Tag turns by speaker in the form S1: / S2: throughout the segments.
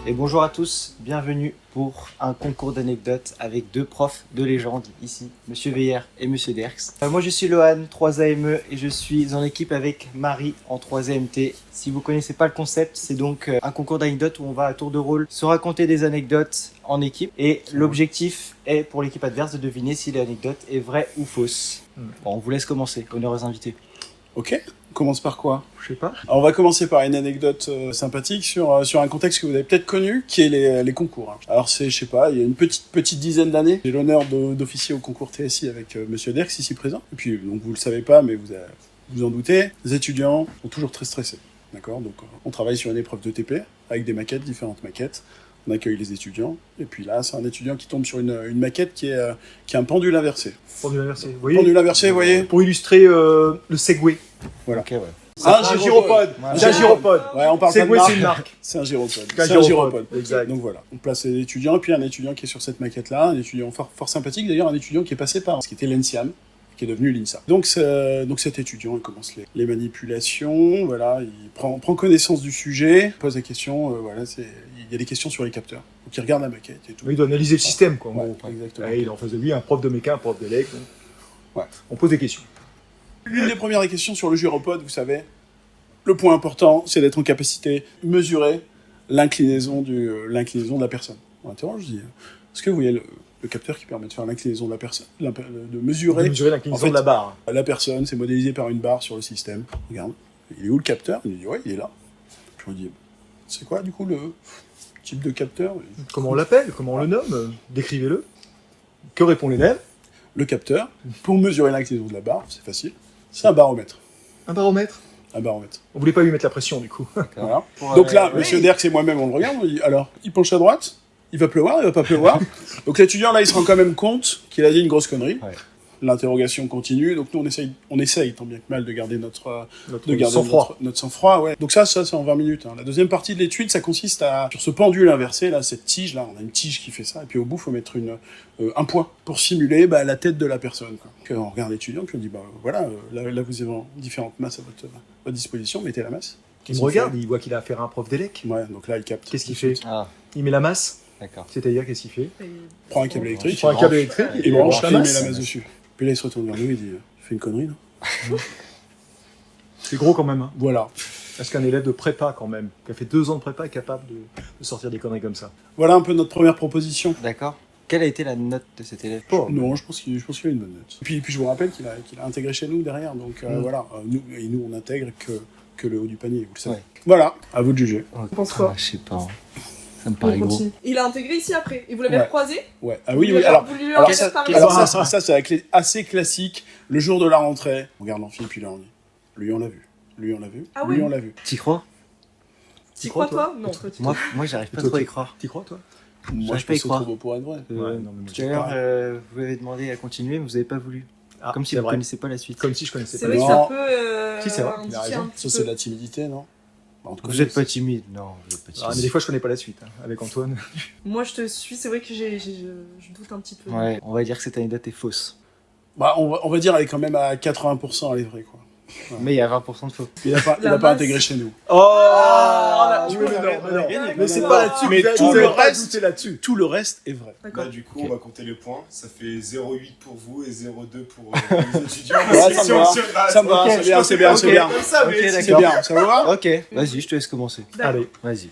S1: Et bonjour à tous, bienvenue pour un concours d'anecdotes avec deux profs de légende ici, Monsieur Veiller et Monsieur Derks. Moi je suis Lohan, 3AME, et je suis en équipe avec Marie en 3AMT. Si vous connaissez pas le concept, c'est donc un concours d'anecdotes où on va à tour de rôle se raconter des anecdotes en équipe. Et l'objectif est pour l'équipe adverse de deviner si l'anecdote est vraie ou fausse. Bon, on vous laisse commencer, honneur aux invités.
S2: Ok, on commence par quoi?
S1: Je sais pas.
S2: Alors, on va commencer par une anecdote sympathique sur un contexte que vous avez peut-être connu, qui est les concours. Hein. Alors c'est, je sais pas, il y a une petite dizaine d'années, j'ai l'honneur d'officier au concours TSI avec Monsieur Derks ici présent. Et puis, donc vous le savez pas, mais vous en doutez, les étudiants sont toujours très stressés. D'accord? Donc on travaille sur une épreuve de TP, avec des maquettes, différentes maquettes. On accueille les étudiants, et puis là, c'est un étudiant qui tombe sur une maquette qui est un pendule inversé.
S3: Pendule inversé, vous voyez.
S2: Pendule inversé, vous voyez?
S3: Pour illustrer le Segway.
S2: Voilà.
S1: Ok, ouais.
S3: C'est un gyropode.
S1: Voilà.
S3: C'est un gyropode.
S2: Ouais, on parle pas de
S3: Segway,
S2: marque.
S3: c'est une marque.
S2: C'est un gyropode.
S3: Un
S2: C'est un gyropode.
S3: Exact.
S2: Donc voilà, on place les étudiants, et puis un étudiant qui est sur cette maquette-là, un étudiant fort sympathique, d'ailleurs un étudiant qui est passé par ce qui était l'ENSIAM, qui est devenu l'INSA. Donc cet étudiant, il commence les manipulations, voilà, il prend connaissance du sujet, pose des questions, voilà, il y a des questions sur les capteurs. Donc il regarde la maquette et tout.
S3: Il doit analyser le système, quoi. en
S2: Ouais,
S3: gros.
S2: exactement.
S3: Et il en faisait lui un prof de méca, un prof d'élect.
S2: Ouais.
S3: On pose des questions.
S2: L'une des premières questions sur le gyropode, vous savez, le point important, c'est d'être en capacité de mesurer l'inclinaison de la personne. On interroge, je dis, est-ce que vous voyez le capteur qui permet de faire l'inclinaison de la personne, de mesurer
S3: l'inclinaison
S2: en fait,
S3: de la barre.
S2: la personne, c'est modélisé par une barre sur le système. Regarde, il est où le capteur? Il me dit, ouais, il est là. Puis on dit, c'est quoi du coup le type de capteur?
S3: Comment on l'appelle? Comment on le nomme? Décrivez-le. Que répond l'élève?
S2: Le capteur, pour mesurer l'inclinaison de la barre, c'est facile, c'est un baromètre.
S3: Un baromètre.
S2: Un baromètre.
S3: On voulait pas lui mettre la pression, du coup.
S2: Voilà. Donc là, Monsieur Derks et moi-même, on le regarde, on dit, alors, il penche à droite, il va pleuvoir, il va pas pleuvoir. Donc l'étudiant, là, il se rend quand même compte qu'il a dit une grosse connerie.
S1: Ouais.
S2: L'interrogation continue, donc nous, on essaye tant bien que mal de garder notre
S3: sang-froid.
S2: notre sang-froid, ouais. Donc ça, c'est en 20 minutes. Hein. La deuxième partie de l'étude, ça consiste sur ce pendule inversé, là, cette tige-là, on a une tige qui fait ça, et puis au bout, il faut mettre un point pour simuler la tête de la personne. Quoi. Donc, on regarde l'étudiant, puis on dit, voilà, là, vous avez différentes masses à votre disposition, mettez la masse.
S3: Il me regarde, il voit qu'il a affaire à un prof d'élect.
S2: Ouais, donc là, il capte.
S3: Qu'est-ce qu'il fait?
S1: Ah,
S3: Il met la masse.
S1: d'accord.
S3: C'est-à-dire, qu'est-ce qu'il fait?
S2: Il prend un câble électrique,
S3: Il prend un câble électrique,
S2: il branche,
S3: la
S2: il met
S3: masse.
S2: la masse dessus. Puis là, il se retourne vers nous, il dit, fais une connerie, non?
S3: C'est gros quand même. Hein.
S2: Voilà.
S3: Est-ce qu'un élève de prépa, quand même, qui a fait 2 ans de prépa, est capable de sortir des conneries comme ça?
S2: Voilà un peu notre première proposition.
S1: D'accord. Quelle a été la note de cet élève?
S2: Non, je pense qu'il a une bonne note. Et puis je vous rappelle qu'il a intégré chez nous derrière, donc voilà, nous on intègre que le haut du panier, vous le savez.
S1: Ouais.
S2: Voilà, à vous de juger.
S1: Je
S4: pense quoi?
S1: Je sais pas. Hein. Ça me paraît
S4: On
S1: gros.
S4: continue. Il a intégré ici après. Et vous l'avez
S2: Ouais.
S4: recroisé?
S2: Ouais. Ah
S4: Vous
S2: oui,
S4: lui avez-
S2: alors,
S4: vous lui
S2: alors
S4: avez
S2: ça,
S4: parlé.
S2: ça, c'est assez classique. Le jour de la rentrée, on regarde l'amphi, puis là on dit, lui on l'a vu, lui on l'a vu,
S4: Ah
S2: lui
S4: ouais.
S2: on l'a vu.
S1: T'y crois?
S4: T'y crois, toi? Non, toi, tu
S1: Moi, j'arrive pas
S3: Toi,
S1: trop à y
S3: tu-
S1: croire.
S3: T'y crois, toi?
S2: Moi
S1: J'arrive
S2: je
S1: pas à y
S2: pense que c'est
S1: croire.
S2: trop beau pour être vrai.
S3: Ouais, non, mais
S1: Tout à l'heure, vous m'avez demandé à continuer, mais vous avez pas voulu.
S3: Ah,
S1: Comme si
S3: c'est
S1: vous
S3: vrai.
S1: connaissez pas la suite.
S3: Comme si je connaissais
S4: C'est
S3: pas.
S4: vrai que
S2: Non.
S4: c'est un peu.
S3: Si, c'est vrai, il a
S4: indiqué
S3: raison.
S4: un petit
S2: Ça c'est
S4: peu.
S2: de la timidité, non? Bah, en tout cas,
S1: Vous êtes pas timide, non, vous êtes pas
S3: Ah,
S1: timide.
S3: mais des fois, je connais pas la suite, hein, avec Antoine.
S4: Moi, je te suis. C'est vrai que je doute un petit peu.
S1: Ouais, on va dire que cette anecdote est fausse.
S2: Bah, on va dire elle est quand même à 80%, elle est vraie, quoi. Ouais.
S1: Mais il y a 20% de faux.
S2: Il a pas
S4: La
S2: pas
S4: masse.
S2: intégré chez nous.
S3: Oh
S1: tu
S3: mais
S1: vois,
S3: non,
S1: on a
S3: mais non.
S1: gagné.
S3: Mais c'est
S2: Non,
S3: pas
S2: non,
S3: là-dessus,
S2: mais
S3: que
S2: tout
S3: vous
S2: le
S3: avez pas
S2: reste-
S3: douté là-dessus.
S2: Tout le reste est vrai.
S4: D'accord.
S5: Bah, du coup,
S1: Ok.
S5: on va compter les points. Ça fait 0,8 pour vous et 0,2 pour les étudiants.
S2: Ouais, ça me va. Ça me va,
S1: Ok,
S2: c'est bien, c'est bien, c'est
S1: ok.
S2: bien.
S5: Comme ça, mais
S1: Ok,
S2: C'est
S1: d'accord.
S2: bien, ça vous va?
S1: Ok, vas-y, je te laisse commencer.
S4: D'accord.
S3: Allez.
S1: Vas-y.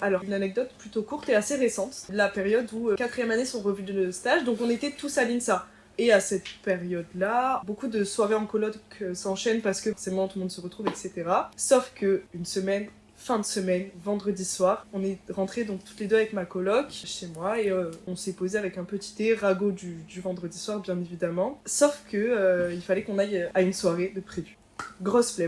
S4: Alors, une anecdote plutôt courte et assez récente. La période où 4e année sont revues de stage, donc on était tous à l'INSA. Et à cette période-là, beaucoup de soirées en coloc s'enchaînent parce que forcément tout le monde se retrouve, etc. Sauf que une semaine, fin de semaine, vendredi soir, on est rentrés donc toutes les deux avec ma coloc chez moi et on s'est posé avec un petit thé, ragot du vendredi soir bien évidemment. Sauf que il fallait qu'on aille à une soirée de prévu. Grosse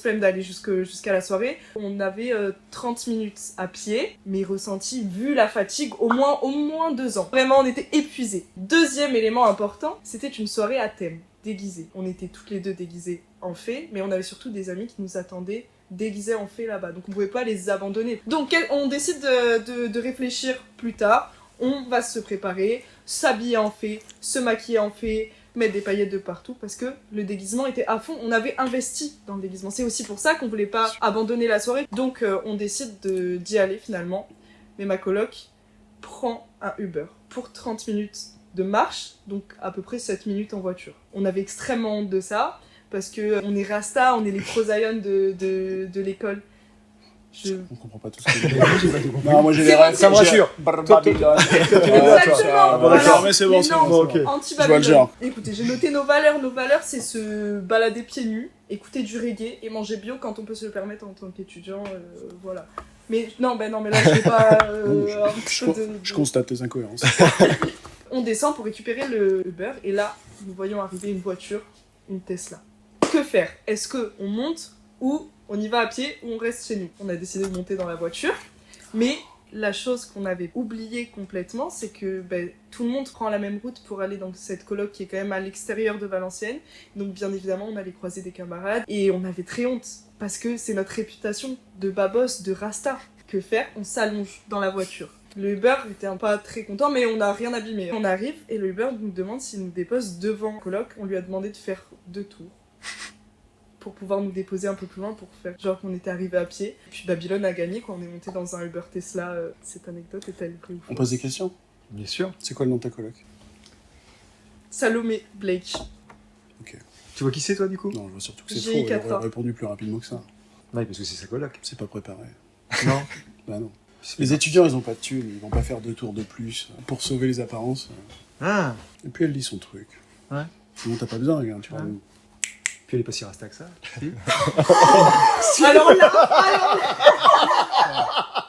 S4: flemme d'aller jusqu'à la soirée. On avait 30 minutes à pied, mais ressenti, vu la fatigue, au moins 2 ans. Vraiment, on était épuisés. Deuxième élément important, c'était une soirée à thème, déguisée. On était toutes les deux déguisées en fées, mais on avait surtout des amis qui nous attendaient déguisés en fées là-bas, donc on pouvait pas les abandonner. Donc on décide de réfléchir plus tard. On va se préparer, s'habiller en fée, se maquiller en fée, mettre des paillettes de partout parce que le déguisement était à fond. On avait investi dans le déguisement. C'est aussi pour ça qu'on voulait pas abandonner la soirée. Donc on décide d'y aller finalement. Mais ma coloc prend un Uber pour 30 minutes de marche, donc à peu près 7 minutes en voiture. On avait extrêmement honte de ça, parce qu'on est Rasta, on est les prosaïons de l'école.
S2: On comprend pas tout ce que Non, moi j'ai les rêves.
S3: Ça me rassure.
S4: Exactement.
S2: Voilà, mais c'est bon,
S4: Mais
S2: c'est
S4: non,
S2: bon.
S3: ok.
S2: Je vois le
S4: Anti-Babylone.
S2: genre.
S4: Écoutez, j'ai noté nos valeurs. Nos valeurs, c'est se balader pieds nus, écouter du reggae et manger bio quand on peut se le permettre en tant qu'étudiant. Voilà. Mais non, mais là, je vais pas. Un petit peu
S2: Je constate les incohérences.
S4: On descend pour récupérer le Uber et là, nous voyons arriver une voiture, une Tesla. Que faire? Est-ce qu'on monte ou on y va à pied ou on reste chez nous? On a décidé de monter dans la voiture, mais la chose qu'on avait oubliée complètement, c'est que tout le monde prend la même route pour aller dans cette coloc qui est quand même à l'extérieur de Valenciennes. Donc bien évidemment, on allait croiser des camarades et on avait très honte parce que c'est notre réputation de babos, de rasta. Que faire? On s'allonge dans la voiture. Le Uber était pas très content, mais on n'a rien abîmé. On arrive et le Uber nous demande s'il nous dépose devant la coloc. On lui a demandé de faire 2 tours pour pouvoir nous déposer un peu plus loin, pour faire genre qu'on était arrivé à pied. Puis Babylone a gagné quand on est monté dans un Uber Tesla. Cette anecdote est-elle vraie ou
S2: On
S4: fausse?
S2: pose des questions.
S3: Bien sûr.
S2: C'est quoi le nom de ta coloc?
S4: Salomé Blake.
S3: Tu vois qui c'est toi du coup?
S2: Non, je vois surtout que c'est
S4: J'ai
S2: faux.
S4: 4
S2: Il
S4: ans.
S2: aurait répondu plus rapidement que ça.
S3: Ouais, parce que c'est sa coloc.
S2: C'est pas préparé.
S3: Non.
S2: Bah non. Les étudiants, ils ont pas de thunes, ils vont pas faire 2 tours de plus pour sauver les apparences.
S3: Ah.
S2: Et puis elle lit son truc.
S3: Ouais.
S2: Sinon t'as pas besoin, regarde, tu vois.
S3: Ouais. Puis elle est pas si rasta que ça.
S4: Alors là,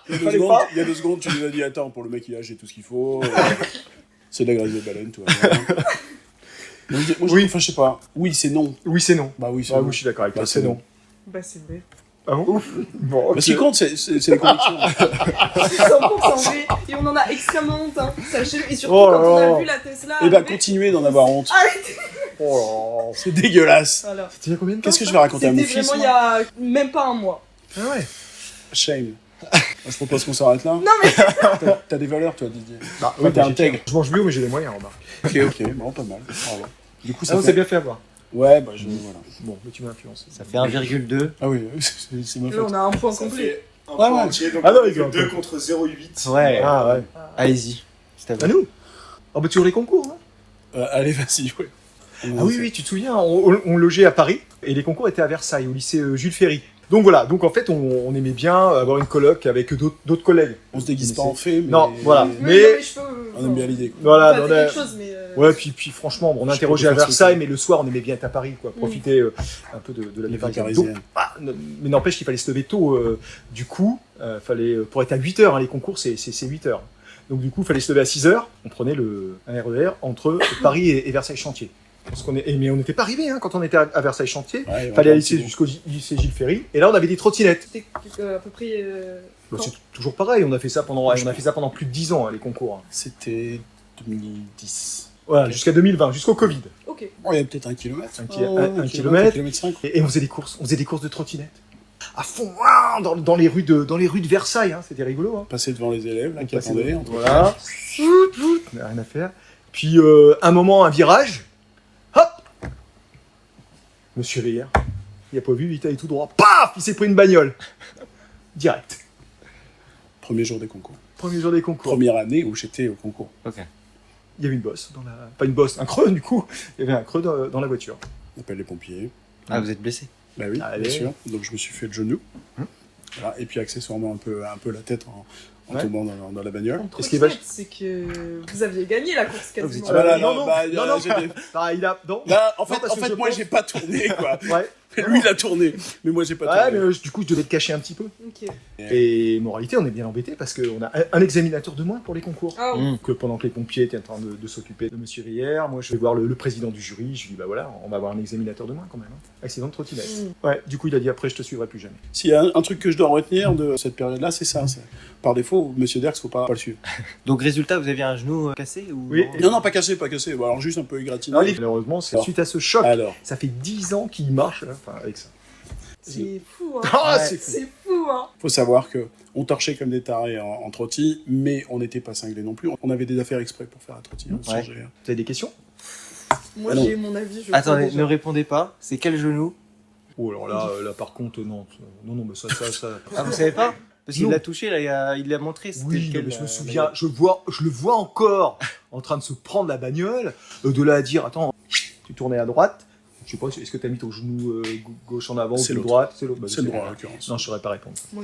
S2: Il y a 2 secondes, tu nous as dit attends, pour le mec il a j'ai tout ce qu'il faut. C'est de la graisse de baleine, toi.
S3: Oui.
S2: Enfin, je sais pas. Oui, c'est non.
S3: Oui, c'est non.
S2: Bah oui, c'est
S3: Ah,
S2: non.
S3: oui, je suis d'accord avec
S2: Bah,
S3: toi.
S2: c'est
S3: C'est
S2: non.
S3: non.
S4: bah c'est vrai.
S3: Ah bon? Ouf. Bon,
S2: Bah, ce qui compte, c'est les convictions.
S4: 100% vrai. Et on en a extrêmement honte, hein. Sachez-le. Et surtout
S3: Oh là
S4: quand on
S3: là.
S4: a vu la Tesla.
S2: Et bah
S4: arriver-
S2: continuez d'en avoir honte.
S4: Arrêtez.
S3: Oh.
S2: C'est dégueulasse.
S4: Voilà.
S3: C'était il y a combien de temps?
S2: Qu'est-ce que je vais raconter à mon
S4: C'était
S2: fils
S4: vraiment il y
S2: moi
S4: a même pas un mois.
S3: Ah ouais.
S2: Shame. Je propose qu'on s'arrête là.
S4: Non mais
S2: T'as des valeurs, toi, Didier.
S3: Bah,
S2: Ouais, t'es
S3: bah,
S2: intègre.
S3: Je mange bio, mais j'ai les moyens, remarque.
S2: Ok, bon, pas mal. Bravo. Du coup, ça
S3: Ah non,
S2: fait...
S3: c'est bien fait à voir.
S2: Ouais, bah voilà.
S3: Bon, mais tu m'as influencé.
S1: Ça fait 1,2.
S2: Ah oui, c'est ma
S4: là,
S2: faute.
S4: on a un point
S5: Ça
S4: complet.
S5: fait un
S2: Ouais,
S5: point
S2: ouais.
S5: entier, donc
S3: Ah non,
S5: on
S3: les
S5: fait
S3: gars.
S5: 2 contre 0,8.
S1: Ouais.
S3: Ah ouais.
S1: Allez-y. C'est à vous.
S3: À nous. Ah bah tu vois les concours, hein.
S2: Allez, vas-y, ouais.
S3: Ah oui, oui, tu te souviens, on logeait à Paris et les concours étaient à Versailles, au lycée Jules Ferry. Donc voilà, donc en fait, on aimait bien avoir une coloc avec d'autres collègues.
S2: On se déguise pas en fait, mais...
S3: Non, voilà.
S4: Oui,
S3: Mais-
S4: non, je peux.
S2: On aime bien l'idée, quoi.
S3: Voilà,
S4: Pas
S3: on a-
S4: quelque chose, mais.
S3: Ouais, puis franchement, bon, on
S2: Je sais
S3: interrogeait
S2: pas
S3: à
S2: faire ce
S3: Versailles,
S2: truc.
S3: mais le soir, on aimait bien être à Paris, quoi, profiter un peu de la
S2: Les
S3: vie parisienne.
S2: parisiennes.
S3: Donc, mais n'empêche qu'il fallait se lever tôt. Du coup, fallait, pour être à 8h, les concours, c'est 8h. Donc du coup, il fallait se lever à 6h. On prenait un RER entre Paris et Versailles-Chantier. Mais on n'était pas arrivé quand on était à Versailles-Chantier.
S2: Ouais,
S3: Il fallait aller
S2: c'est
S3: jusqu'au lycée Gilles Ferry. Et là, on avait des trottinettes.
S4: C'était à peu près.
S3: Bah,
S4: Quand
S3: c'est toujours pareil. On a fait ça pendant plus de 10 ans, les concours.
S2: C'était 2010.
S3: Voilà, jusqu'à 2020, jusqu'au Covid.
S4: Ok.
S2: Oh, il y a peut-être 1 kilomètre.
S3: Un kilomètre.
S2: 1 kilomètre 5.
S3: Et on faisait des courses de trottinettes. À fond, dans les rues de Versailles. Hein. C'était rigolo. Hein.
S2: Passer devant les élèves, là, qui
S3: Passer
S2: attendaient.
S3: devant- Voilà. On n'a rien à faire. Puis, un moment, un virage. Hop! Monsieur Veillère, il a pas vu, il allait tout droit. Paf! Il s'est pris une bagnole. Direct.
S2: Premier jour des concours.
S3: Premier jour des concours.
S2: Première année où j'étais au concours.
S3: Il y avait une bosse pas une bosse, un creux du coup. Il y avait un creux dans la voiture.
S2: On appelle les pompiers.
S1: Ah, vous êtes blessé.
S2: Bah oui,
S3: Allez.
S2: bien sûr. Donc je me suis fait le genou. Voilà. Et puis accessoirement un peu la tête en
S3: Ouais.
S2: tombant dans la bagnole.
S4: En
S3: Est-ce qu'il va-
S4: trottinette, c'est que vous aviez gagné la course quasiment.
S1: étiez-
S2: Ah bah là,
S3: non,
S2: non,
S3: non,
S2: bah,
S3: non, non.
S2: j'étais-
S3: Ah, il a. Non.
S2: Là, en
S3: Non, parce que
S2: fait
S3: je
S2: moi
S3: pense-
S2: j'ai pas tourné quoi.
S3: Ouais.
S2: Lui il a tourné, mais moi j'ai pas
S3: Ouais,
S2: tourné.
S3: mais du coup, je devais te cacher un petit peu.
S4: Ok.
S3: Et moralité, on est bien embêté parce qu'on a un examinateur de moins pour les concours.
S4: Ah,
S1: Mm.
S3: Que pendant que les pompiers étaient en train de s'occuper de Monsieur Rière, moi je vais voir le président du jury, je lui dis bah voilà, on va avoir un examinateur de moins quand même. Accident de trottinette. Ouais, du coup il a dit après je te suivrai plus jamais.
S2: S'il y a un truc que je dois retenir de cette période-là, c'est ça. Par défaut, Monsieur Derks, faut pas le suivre.
S1: Donc, résultat, vous aviez un genou cassé ou
S3: Oui.
S2: Non, non, pas cassé, pas cassé. Bon, alors juste un peu égratigné.
S3: Malheureusement, c'est
S2: Alors.
S3: suite à ce choc,
S2: Alors,
S3: ça fait 10 ans qu'il marche là, enfin, avec ça.
S4: c'est fou, hein.
S3: Ah,
S1: Ouais.
S3: c'est fou.
S4: C'est fou, hein.
S2: faut savoir que on torchait comme des tarés en trotti, mais on n'était pas cinglés non plus. On avait des affaires exprès pour faire la trotti. Hein, sans
S1: Ouais.
S2: gérer.
S3: Vous avez des questions?
S4: Moi,
S2: Ah non.
S4: j'ai mon avis. Je crois
S1: Attendez,
S4: déjà.
S1: ne répondez pas. C'est quel genou?
S3: Oh alors là, par contre, non, mais ça.
S1: Ah, vous savez pas? Parce qu'il
S3: Non.
S1: l'a touché, là, il l'a montré. c'était
S3: Oui,
S1: lequel,
S3: mais je me
S1: la
S3: souviens,
S1: bagnole.
S3: je le vois encore en train de se prendre la bagnole, de là à dire, attends, tu tournais à droite, je sais pas, est-ce que t'as mis ton genou gauche en avant ou
S2: C'est
S3: genou
S2: l'autre.
S3: droite? C'est l'autre. Bah,
S2: C'est le droit en l'occurrence.
S3: Non, je saurais pas répondre.
S4: Moi,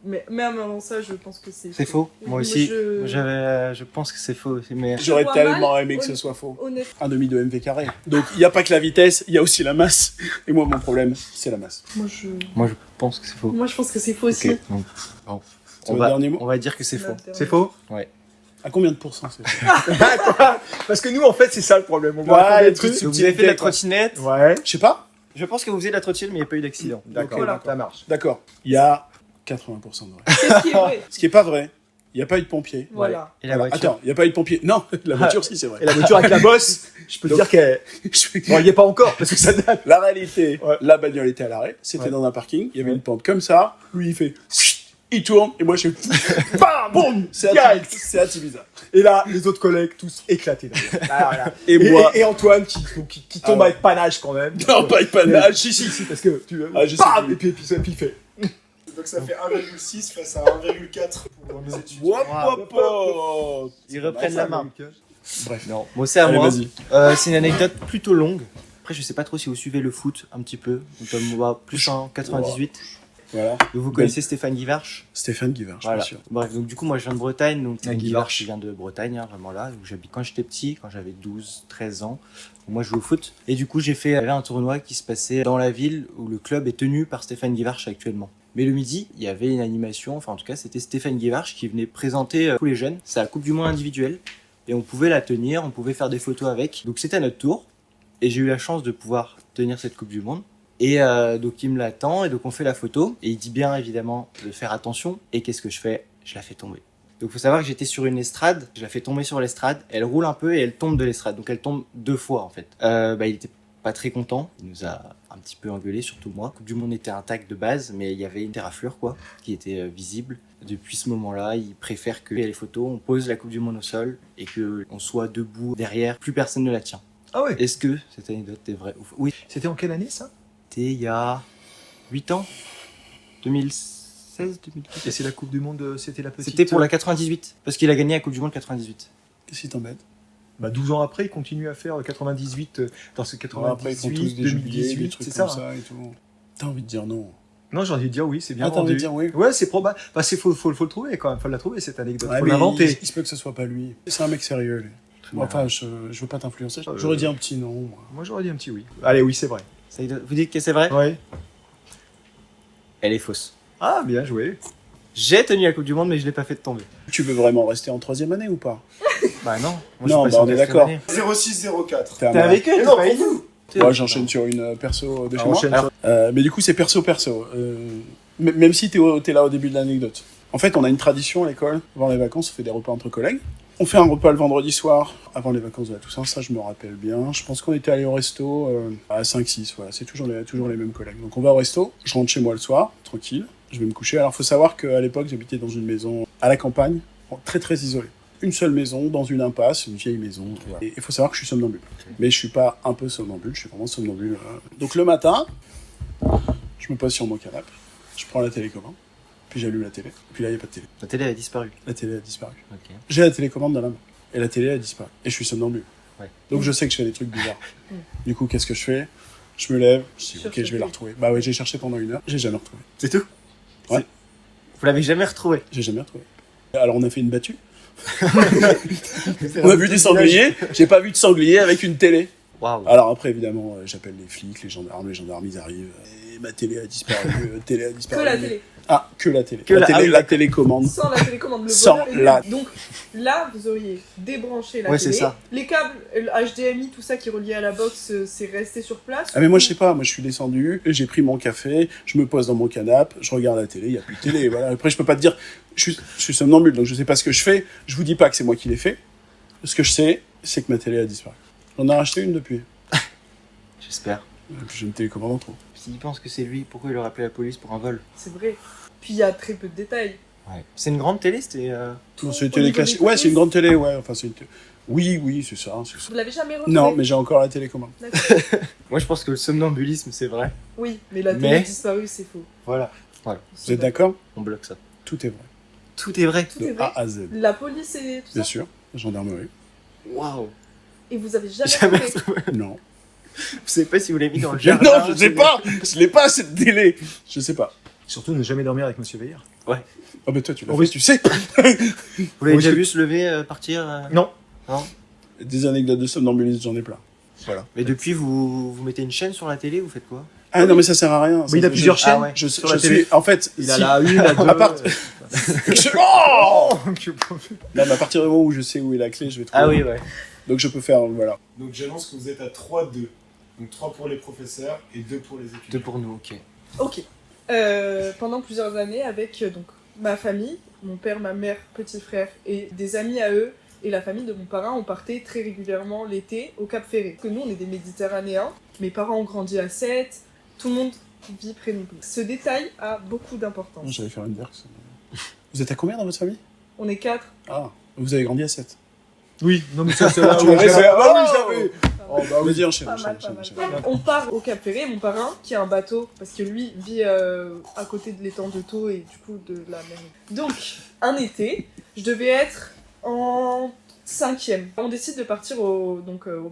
S4: mais même avant ça, je pense que c'est
S1: C'est faux. Moi aussi,
S4: je-
S1: je pense que c'est faux aussi. Mais
S2: J'aurais
S4: vois
S2: tellement
S4: mal,
S2: aimé que ce
S4: honnête-
S2: soit faux.
S4: Honnête.
S2: Un demi de MV carré. Donc il n'y a pas que la vitesse, il y a aussi la masse. Et moi, mon problème, c'est la masse.
S4: Moi, je
S1: pense que c'est faux.
S4: pense que c'est faux aussi.
S1: Ok, donc, bon.
S2: C'est votre dernier mot
S1: on va dire que c'est faux.
S3: C'est faux?
S2: À combien de pourcents c'est faux?
S3: Parce que nous, en fait, c'est ça le problème. On
S2: Ouais,
S3: voit
S2: les
S3: des trucs.
S2: trucs
S1: Donc, vous avez fait de la
S2: quoi.
S1: trottinette.
S3: Ouais.
S2: Je sais pas.
S1: Je pense que vous faisiez de la trottinette, mais il n'y a pas eu d'accident.
S3: D'accord,
S2: Voilà.
S3: ça marche.
S2: D'accord. Il y a 80% de vrai.
S4: C'est ce qui est vrai.
S2: Ce qui est pas vrai, il n'y a pas eu de pompier.
S4: Voilà.
S1: Et la
S2: Voilà.
S1: voiture.
S2: Attends, il n'y a pas eu de pompier. Non, la voiture, si, c'est vrai.
S3: Et la voiture avec la bosse, je peux te
S2: Donc-
S3: dire qu'elle. Bon, il y est pas encore, parce que ça date.
S2: La réalité,
S3: Ouais.
S2: la bagnole était à l'arrêt, c'était
S3: Ouais.
S2: dans un parking, il y avait
S3: Ouais.
S2: une pente comme ça, lui il fait, il tourne, et moi je fais, bam, boum, c'est
S3: Direct.
S2: à Ibiza.
S3: Et là, les autres collègues, tous éclatés. derrière. Ah, voilà.
S2: Et moi,
S3: Et Antoine qui tombe
S2: Ah ouais.
S3: avec panache quand même.
S2: non, pas de panache.
S3: Si, parce que tu
S2: Ah, je sais
S3: bam,
S2: plus.
S3: et puis il fait.
S5: Donc ça fait 1,6 face à 1,4 pour mes études.
S2: Wop,
S1: Wow.
S2: wop, wop.
S1: Ils reprennent la main.
S2: Bref.
S1: Non, bon, c'est à
S2: Allez,
S1: moi.
S2: vas-y.
S1: C'est une anecdote plutôt longue. Après, je sais pas trop si vous suivez le foot un petit peu. On va plus en 98.
S2: Voilà.
S1: Donc, vous connaissez Stéphane Guivarch.
S2: Stéphane Guivard, je
S1: Voilà.
S2: suis sûr.
S1: Bref, donc du coup, moi je viens de Bretagne. Donc, Stéphane
S3: Guivarch.
S1: Guivarch vient de Bretagne, vraiment là, où j'habite quand j'étais petit, quand j'avais 12, 13 ans. Moi, je jouais au foot. Et du coup, il y avait un tournoi qui se passait dans la ville où le club est tenu par Stéphane Guivarch actuellement. Mais le midi, il y avait une animation, enfin en tout cas, c'était Stéphane Guivarch qui venait présenter tous les jeunes. C'est la Coupe du Monde individuelle. Et on pouvait la tenir, on pouvait faire des photos avec. Donc c'était à notre tour. Et j'ai eu la chance de pouvoir tenir cette Coupe du Monde. Et donc il me l'attend, et donc on fait la photo. Et il dit bien évidemment de faire attention. Et qu'est-ce que je fais? Je la fais tomber. Donc faut savoir que j'étais sur une estrade, je la fais tomber sur l'estrade, elle roule un peu et elle tombe de l'estrade. Donc elle tombe 2 fois en fait. Il était pas très content, il nous a un petit peu engueulé, surtout moi. La Coupe du Monde était intacte de base, mais il y avait une terraflure quoi, qui était visible. Depuis ce moment-là, il préfère que les photos, on pose la Coupe du Monde au sol et que on soit debout derrière, plus personne ne la tient.
S3: Ah ouais.
S1: Est-ce que cette anecdote est vraie? Oui,
S3: C'était en quelle année ça?
S1: c'était il y a 8 ans, 2016, 2017.
S3: Et c'est la Coupe du Monde, c'était la petite.
S1: C'était pour la 98, parce qu'il a gagné la Coupe du Monde 98.
S2: Qu'est-ce qui t'embête?
S3: Bah 12 ans après, il continue à faire 98, dans ce
S2: Après, ils font tous
S3: 98,
S2: des jubilés, des
S3: 2018,
S2: trucs
S3: c'est
S2: comme
S3: ça.
S2: ça et tout. T'as envie de dire non.
S3: Non, j'ai envie de dire oui, c'est bien
S2: Ah, t'as envie
S3: vendu.
S2: de dire oui.
S3: Ouais, c'est probable. Bah, faut le trouver quand même, faut la trouver cette anecdote,
S2: Ouais,
S3: faut
S2: mais
S3: l'inventer.
S2: il se peut que ce soit pas lui. C'est un mec sérieux, lui. Enfin, je veux pas t'influencer.
S3: Euh,
S2: J'aurais dit un petit nom. moi.
S3: Moi j'aurais dit un petit oui. Allez, oui, c'est vrai.
S1: Vous dites que c'est vrai?
S3: Ouais.
S1: Elle est fausse.
S3: Ah, bien joué.
S1: J'ai tenu la Coupe du Monde, mais je l'ai pas fait tomber.
S2: Tu veux vraiment rester en 3e année ou pas?
S1: Bah non.
S2: Non, bah, on est d'accord.
S5: 0604.
S2: T'es un
S1: T'es
S2: malade.
S1: avec eux?
S3: Non,
S1: t'es pas
S3: pour
S1: avec eux.
S2: Moi, j'enchaîne sur une perso de chez moi.
S3: Enchaîne
S1: Alors,
S3: sur-
S2: Mais du coup, c'est perso-perso. Même si t'es là au début de l'anecdote. En fait, on a une tradition à l'école. Avant les vacances, on fait des repas entre collègues. On fait un repas le vendredi soir, avant les vacances de la Toussaint, ça je me rappelle bien. Je pense qu'on était allé au resto à 5-6, voilà, c'est toujours les mêmes collègues. Donc on va au resto, je rentre chez moi le soir, tranquille, je vais me coucher. Alors faut savoir qu'à l'époque, j'habitais dans une maison à la campagne, très très isolée. Une seule maison, dans une impasse, une vieille maison. Voilà. Et il faut savoir que je suis somnambule. Mais je suis pas un peu somnambule, je suis vraiment somnambule. Donc le matin, je me pose sur mon canapé, je prends la télécommande, puis j'allume la télé, puis là il n'y a pas de télé.
S1: La télé a disparu.
S2: La télé a disparu.
S1: Ok.
S2: J'ai la télécommande dans la main. Et la télé a disparu. Et je suis somnambule.
S1: Ouais.
S2: Donc je sais que je fais des trucs bizarres. Du coup, qu'est-ce que je fais? Je me lève, je dis ok, je vais la retrouver. Bah ouais, j'ai cherché pendant 1 heure, j'ai jamais retrouvé.
S1: C'est tout?
S2: Ouais.
S1: Vous l'avez jamais retrouvé?
S2: J'ai jamais retrouvé. Alors on a fait une battue. On a vu des sangliers, j'ai pas vu de sanglier avec une télé.
S1: Waouh.
S2: Alors après, évidemment, j'appelle les flics, les gendarmes ils arrivent. Et ma télé a disparu, télé a
S4: Que
S2: disparu.
S4: la télé.
S2: Ah, que la télé.
S1: Que
S2: la,
S1: la-
S2: télé
S1: ah oui,
S2: la
S1: d'accord.
S2: télécommande.
S4: Sans la télécommande, le
S2: Sans
S4: voleur est
S2: la-
S4: venu. Donc là, vous auriez débranché la
S1: Ouais,
S4: télé.
S1: c'est ça.
S4: Les câbles HDMI, tout ça qui est relié à la box, c'est resté sur place.
S2: Ah mais moi je sais pas, moi je suis descendu, j'ai pris mon café, je me pose dans mon canapé, je regarde la télé, il y a plus de télé, voilà. Après je peux pas te dire, je suis somnambule, donc je sais pas ce que je fais, je vous dis pas que c'est moi qui l'ai fait. Ce que je sais, c'est que ma télé a disparu. J'en ai racheté une depuis.
S1: J'espère.
S2: J'ai une télécommande en trop.
S1: S'il pense que c'est lui, pourquoi il aurait appelé la police pour un vol?
S4: C'est vrai. Puis il y a très peu de détails.
S1: Ouais. C'est une grande télé, c'était.
S2: Non, c'est une
S4: Au
S2: télé
S4: niveau
S2: classique.
S4: des
S2: Ouais, c'est une
S4: coulisses.
S2: grande télé, ouais. Enfin, c'est une Oui, c'est ça, c'est ça.
S4: Vous l'avez jamais retrouvé?
S2: Non, mais j'ai encore la télécommande.
S4: D'accord.
S1: Moi, je pense que le somnambulisme, c'est vrai.
S4: Oui, mais la télé
S1: Mais-
S4: disparue, c'est faux.
S1: Voilà.
S2: Vous êtes d'accord?
S1: On bloque ça.
S2: Tout est vrai.
S1: Tout est vrai.
S4: Tout est
S2: De
S4: vrai.
S2: A à Z.
S4: La police et tout ça.
S2: Bien sûr. La gendarmerie.
S1: Waouh.
S4: Et vous avez jamais
S1: Jamais
S4: trouvé.
S1: trouvé.
S2: Non.
S1: Vous savez pas si vous l'avez mis dans le
S2: Mais
S1: jardin.
S2: non, je sais pas. Je l'ai pas, cette délai. Je sais pas.
S3: Surtout ne jamais dormir avec Monsieur Veillard.
S2: Oh, mais toi, tu l'as
S3: Oh,
S2: fait,
S3: oui.
S2: tu sais.
S1: Vous l'avez
S3: Oui,
S1: déjà
S3: je-
S1: vu se lever, partir
S3: Non.
S1: Non.
S2: Des anecdotes de somnambulisme, j'en ai plein. Voilà.
S1: Mais depuis, vous mettez une chaîne sur la télé, vous faites quoi?
S2: Ah non, mais ça sert à rien.
S3: Mais il a plusieurs chaînes.
S1: Ah ouais.
S2: Je,
S3: sur
S2: je
S3: la
S2: suis,
S3: télé.
S2: en fait,
S3: Il a
S2: si-
S3: la une, la deux.
S2: À part- Oh
S3: Oh
S2: non, mais à partir du moment où je sais où est la clé, je vais trouver.
S1: Ah oui, ouais.
S2: Donc je peux faire, voilà.
S5: Donc j'annonce que vous êtes à 3-2. Donc 3 pour les professeurs et 2 pour les étudiants.
S1: Deux pour nous, ok.
S4: Ok. Pendant plusieurs années, avec donc ma famille, mon père, ma mère, petit frère et des amis à eux, et la famille de mon parrain, on partait très régulièrement l'été au Cap Ferré. Parce que nous, on est des Méditerranéens. Mes parents ont grandi à Sète. Tout le monde vit près de nous. Ce détail a beaucoup d'importance.
S2: J'allais faire une verse. Vous êtes à combien dans votre famille?
S4: On est 4.
S2: Ah, vous avez grandi à 7.
S3: Oui, non mais ça c'est là.
S2: Tu
S3: oui,
S2: l'avais,
S3: j'avais-
S2: ça
S3: Ah oui,
S2: Oh
S3: j'avais. Oh bah oui.
S2: Vas-y, enchaîne,
S4: Pas
S2: enchaîne,
S4: mal,
S2: enchaîne,
S4: pas
S2: enchaîne.
S4: mal. On part au Cap Ferré, mon parrain, qui a un bateau, parce que lui vit à côté de l'étang de Thau et du coup de la mer. Donc, un été, je devais être en 5e. On décide de partir au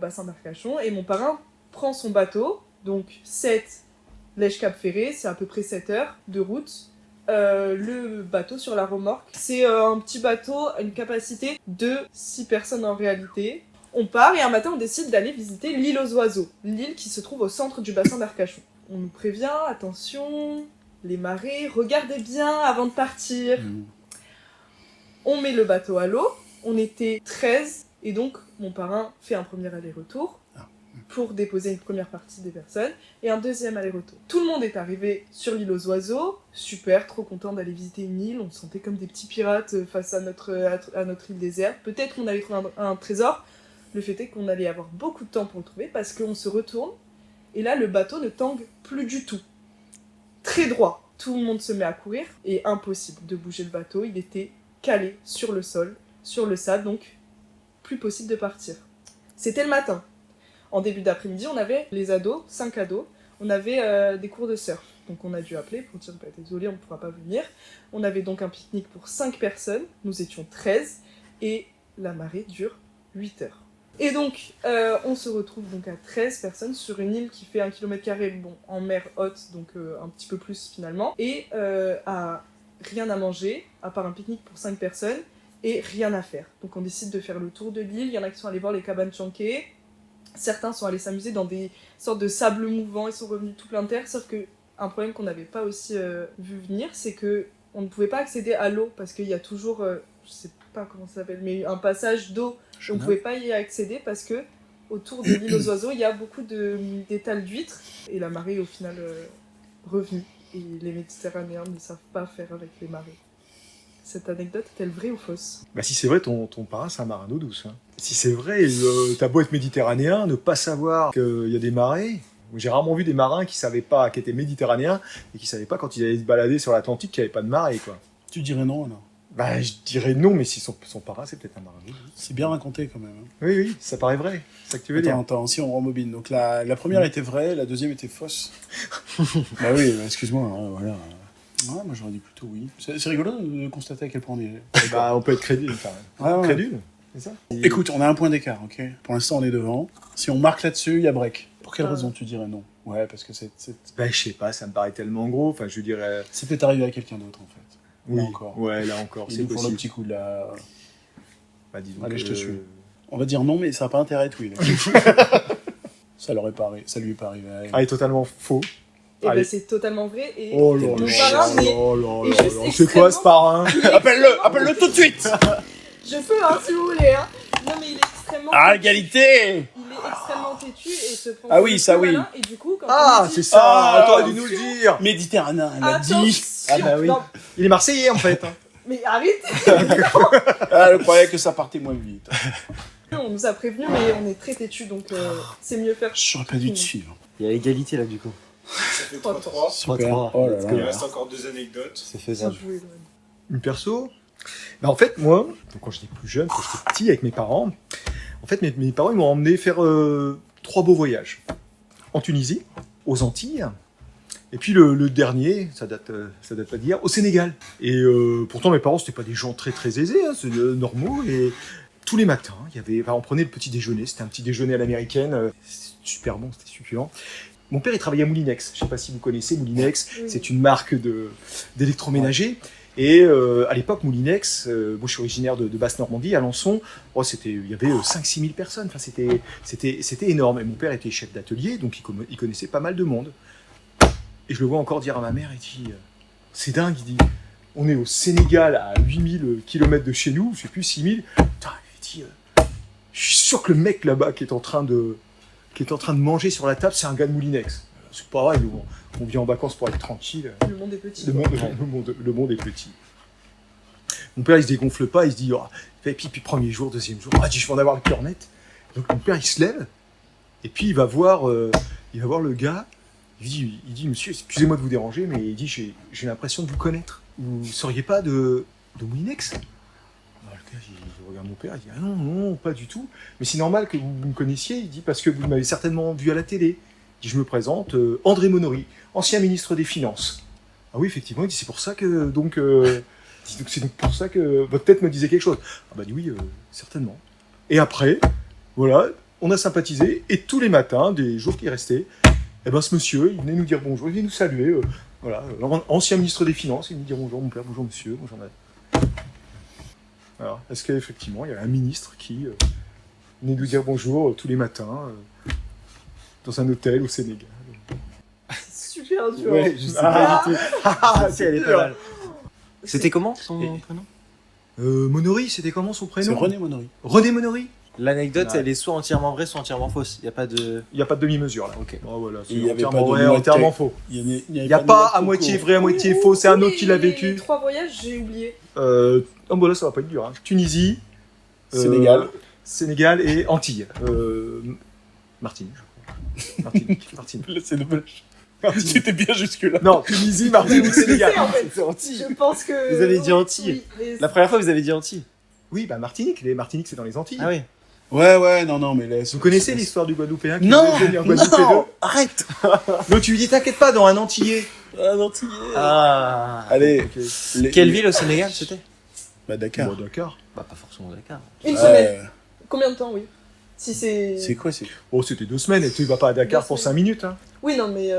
S4: bassin d'Arcachon et mon parrain prend son bateau, donc 7 Lèche Cap Ferré, c'est à peu près 7 heures de route. Le bateau sur la remorque, c'est un petit bateau à une capacité de 6 personnes en réalité. On part et un matin on décide d'aller visiter l'île aux oiseaux, l'île qui se trouve au centre du bassin d'Arcachon. On nous prévient, attention, les marées, regardez bien avant de partir.
S2: Mmh.
S4: On met le bateau à l'eau, on était 13 et donc mon parrain fait un premier aller-retour pour déposer une première partie des personnes et un deuxième aller-retour. Tout le monde est arrivé sur l'île aux oiseaux, super, trop content d'aller visiter une île, on se sentait comme des petits pirates face à notre île déserte. Peut-être qu'on allait trouver un trésor, le fait est qu'on allait avoir beaucoup de temps pour le trouver parce qu'on se retourne et là le bateau ne tangue plus du tout. Très droit, tout le monde se met à courir et impossible de bouger le bateau, il était calé sur le sol, sur le sable, donc plus possible de partir. C'était le matin. En début d'après-midi, on avait les ados, 5 ados, on avait des cours de surf. Donc on a dû appeler pour dire « désolé, on ne pourra pas venir ». On avait donc un pique-nique pour 5 personnes, nous étions 13, et la marée dure 8 heures. Et donc, on se retrouve donc à 13 personnes sur une île qui fait 1 km², bon, en mer haute, donc un petit peu plus finalement, et à rien à manger, à part un pique-nique pour 5 personnes, et rien à faire. Donc on décide de faire le tour de l'île, il y en a qui sont allés voir les cabanes chanquées, certains sont allés s'amuser dans des sortes de sables mouvants, ils sont revenus tout plein de terre, sauf que un problème qu'on n'avait pas aussi vu venir, c'est que on ne pouvait pas accéder à l'eau, parce qu'il y a toujours, je sais pas comment ça s'appelle, mais un passage d'eau, on ne pouvait pas y accéder parce que autour de l'île aux oiseaux, il y a beaucoup d'étals d'huîtres, et la marée est au final revenue, et les Méditerranéens ne savent pas faire avec les marées. Cette anecdote est-elle vraie ou fausse?
S3: Bah si c'est vrai, ton parrain c'est un marin d'eau douce. Hein. Si c'est vrai, t'as beau être méditerranéen, ne pas savoir qu'il y a des marées. J'ai rarement vu des marins qui étaient méditerranéens et qui savaient pas quand ils allaient se balader sur l'Atlantique qu'il n'y avait pas de marée, quoi.
S2: Tu dirais non, alors?
S3: Bah je dirais non, mais si son parrain c'est peut-être un marin d'eau douce.
S2: C'est bien raconté quand même. Hein.
S3: Oui, oui, ça paraît vrai. C'est ça que tu veux dire.
S2: Attends, si on rembobine. Donc la première était vraie, la deuxième était fausse. Bah oui, excuse-moi, hein, voilà. Ouais, moi j'aurais dit plutôt oui. C'est rigolo de constater à quel point on est.
S3: Bah on peut être crédule, quand même.
S2: Ouais, ouais.
S3: Crédule, c'est ça?
S2: Écoute, on a un point d'écart, ok? Pour l'instant, on est devant. Si on marque là-dessus, il y a break. Pour quelle
S4: Ah.
S2: raison tu dirais non? Ouais, parce que c'est
S3: Bah je sais pas, ça me paraît tellement gros. Enfin, je dirais.
S2: peut-être arrivé à quelqu'un d'autre en fait.
S3: Oui.
S2: Là encore.
S3: Ouais, là encore,
S2: Ils
S3: c'est
S2: nous font le
S3: possible.
S2: petit coup de la.
S3: Bah, disons
S2: Allez,
S3: que-
S2: je te suis. On va dire non, mais ça n'a pas intérêt à être oui. là. Ça lui est pas arrivé. à elle.
S3: Ah, est totalement faux.
S4: Et
S3: Allez.
S4: ben c'est totalement vrai, et
S3: Oh là
S4: mon
S3: là
S4: parrain
S3: là
S4: n'est-
S3: là là
S4: est
S3: là
S4: juste
S3: là. C'est quoi ce
S4: extrêmement-
S3: parrain?
S2: Appelle-le tout de suite.
S4: Je peux, hein, si vous voulez, hein. Non, mais il est extrêmement...
S2: Ah,
S4: têtu.
S2: égalité.
S4: Il est extrêmement têtu et se prend...
S2: Ah
S4: pour
S2: oui,
S4: le
S2: ça
S4: plus
S2: oui.
S4: malin, et du coup, quand
S3: Ah,
S4: on lui dit-
S3: c'est ça.
S2: Ah,
S3: T'aurais dû nous le dire.
S2: Méditerranéen, elle a dit.
S4: Attention.
S2: Ah bah oui.
S4: Non,
S3: Il est marseillais en fait. hein.
S4: mais arrête.
S2: Ah, je croyais que ça partait moins vite.
S4: On nous a prévenus, mais on est très têtu, donc c'est mieux faire...
S2: J'aurais pas dû te suivre.
S1: Il y a égalité là du coup.
S5: Ça fait 3-3.
S1: 3-3.
S2: Oh là
S5: Il
S2: là.
S5: reste encore 2 anecdotes.
S1: C'est
S4: Bien
S1: faisable.
S4: joué, Loan.
S3: Une perso. Bah, en fait, moi, donc, quand j'étais plus jeune, quand j'étais petit avec mes parents, en fait, mes parents ils m'ont emmené faire 3 beaux voyages. En Tunisie, aux Antilles Et puis le dernier, ça date pas d'hier, au Sénégal. Et pourtant mes parents c'était pas des gens très très aisés, hein, c'est normaux. Et tous les matins, on prenait le petit déjeuner, c'était un petit déjeuner à l'américaine, c'était super bon, c'était succulent. Mon père il travaillait à Moulinex, je sais pas si vous connaissez Moulinex,
S4: Oui.
S3: c'est une marque d'électroménager. Et à l'époque, Moulinex, moi je suis originaire de Basse-Normandie, Alençon, il y avait 5-6 000 personnes, enfin, c'était énorme. Et mon père était chef d'atelier, donc il connaissait pas mal de monde. Et je le vois encore dire à ma mère, il dit, c'est dingue, il dit, on est au Sénégal à 8000 km de chez nous, je sais plus 6000. Putain, il dit, je suis sûr que le mec là-bas qui est en train de manger sur la table, c'est un gars de Moulinex. C'est pas vrai, on vient en vacances pour être tranquille.
S4: Le monde est petit.
S3: Le monde est petit. Mon père, il se dégonfle pas, il se dit, oh. Et puis premier jour, deuxième jour, il dit, je vais en avoir le cœur net. Donc mon père, il se lève, et puis il va voir le gars, il dit, monsieur, excusez-moi de vous déranger, mais il dit, j'ai l'impression de vous connaître. Vous ne seriez pas de Moulinex? Alors, le gars, il regarde mon père, il dit, ah non, pas du tout. Mais c'est normal que vous me connaissiez, il dit, parce que vous m'avez certainement vu à la télé. Il dit, je me présente, André Monory, ancien ministre des Finances. Ah oui, effectivement, il dit, c'est pour ça que, c'est donc pour ça que votre tête me disait quelque chose. Ah bah, il dit oui, certainement. Et après, voilà, on a sympathisé, et tous les matins, des jours qui restaient, eh ben, ce monsieur, il venait nous dire bonjour, il venait nous saluer, voilà, ancien ministre des Finances, il venait nous dire bonjour mon père, bonjour monsieur, bonjour madame. Alors, est-ce qu'effectivement, il y avait un ministre qui venait nous dire bonjour tous les matins, dans un hôtel au Sénégal?
S4: Super dur.
S1: Ouais, je sais
S3: Ah.
S1: pas du tout.
S3: Ah,
S1: Si, elle est pas mal. C'était comment son
S3: Et-
S1: prénom?
S3: Monory, c'était comment son
S2: C'est
S3: prénom?
S2: René Monory.
S3: René Monory.
S1: L'anecdote,
S3: Ouais.
S1: elle est soit entièrement vraie, soit entièrement fausse. Il n'y a pas de...
S3: Il n'y a pas de demi-mesure là.
S1: Ok.
S3: Oh, voilà, c'est
S2: Il y avait
S3: entièrement
S2: pas de
S3: vrai,
S2: noix de
S3: entièrement
S2: thé.
S3: faux.
S2: Il n'y
S3: Il n'y a pas à moitié vrai, à moitié faux, c'est un autre qui l'a
S4: Les
S3: vécu.
S4: 3 voyages, j'ai oublié.
S3: Oh bah là ça va pas être dur. Hein. Tunisie,
S2: Sénégal.
S3: Sénégal et Antilles. Martinique, je crois. Martinique.
S2: Là, c'est dommage. C'était bien jusque-là.
S3: Non, Tunisie, Martinique, Sénégal.
S4: En fait,
S1: C'est Antilles.
S4: je pense que...
S1: Vous avez dit Antilles.
S4: Oui, mais-
S1: La première fois, vous avez dit Antilles.
S3: Oui, bah Martinique. Les Martiniques, c'est dans les Antilles.
S1: Ah oui.
S2: Ouais, non, mais laisse.
S3: Vous connaissez l'histoire du Guadeloupéen qui
S1: Non,
S3: voulait venir Guadeloupéen
S1: non, arrête.
S3: Donc tu lui dis, t'inquiète pas, dans un Antillais.
S2: Ah, Antillais.
S1: Ah.
S2: Allez.
S3: Ok.
S1: Quelle ville au Sénégal c'était?
S2: Bah, Dakar.
S3: Bon, Dakar.
S1: Bah pas forcément Dakar.
S4: Une
S2: Ouais.
S4: semaine. Combien de temps, oui? Si c'est...
S2: C'est quoi, c'est
S3: Oh, c'était 2 semaines et tu vas pas à Dakar
S4: 2
S3: pour
S4: semaines.
S3: 5 minutes. Hein.
S4: Oui, non, mais...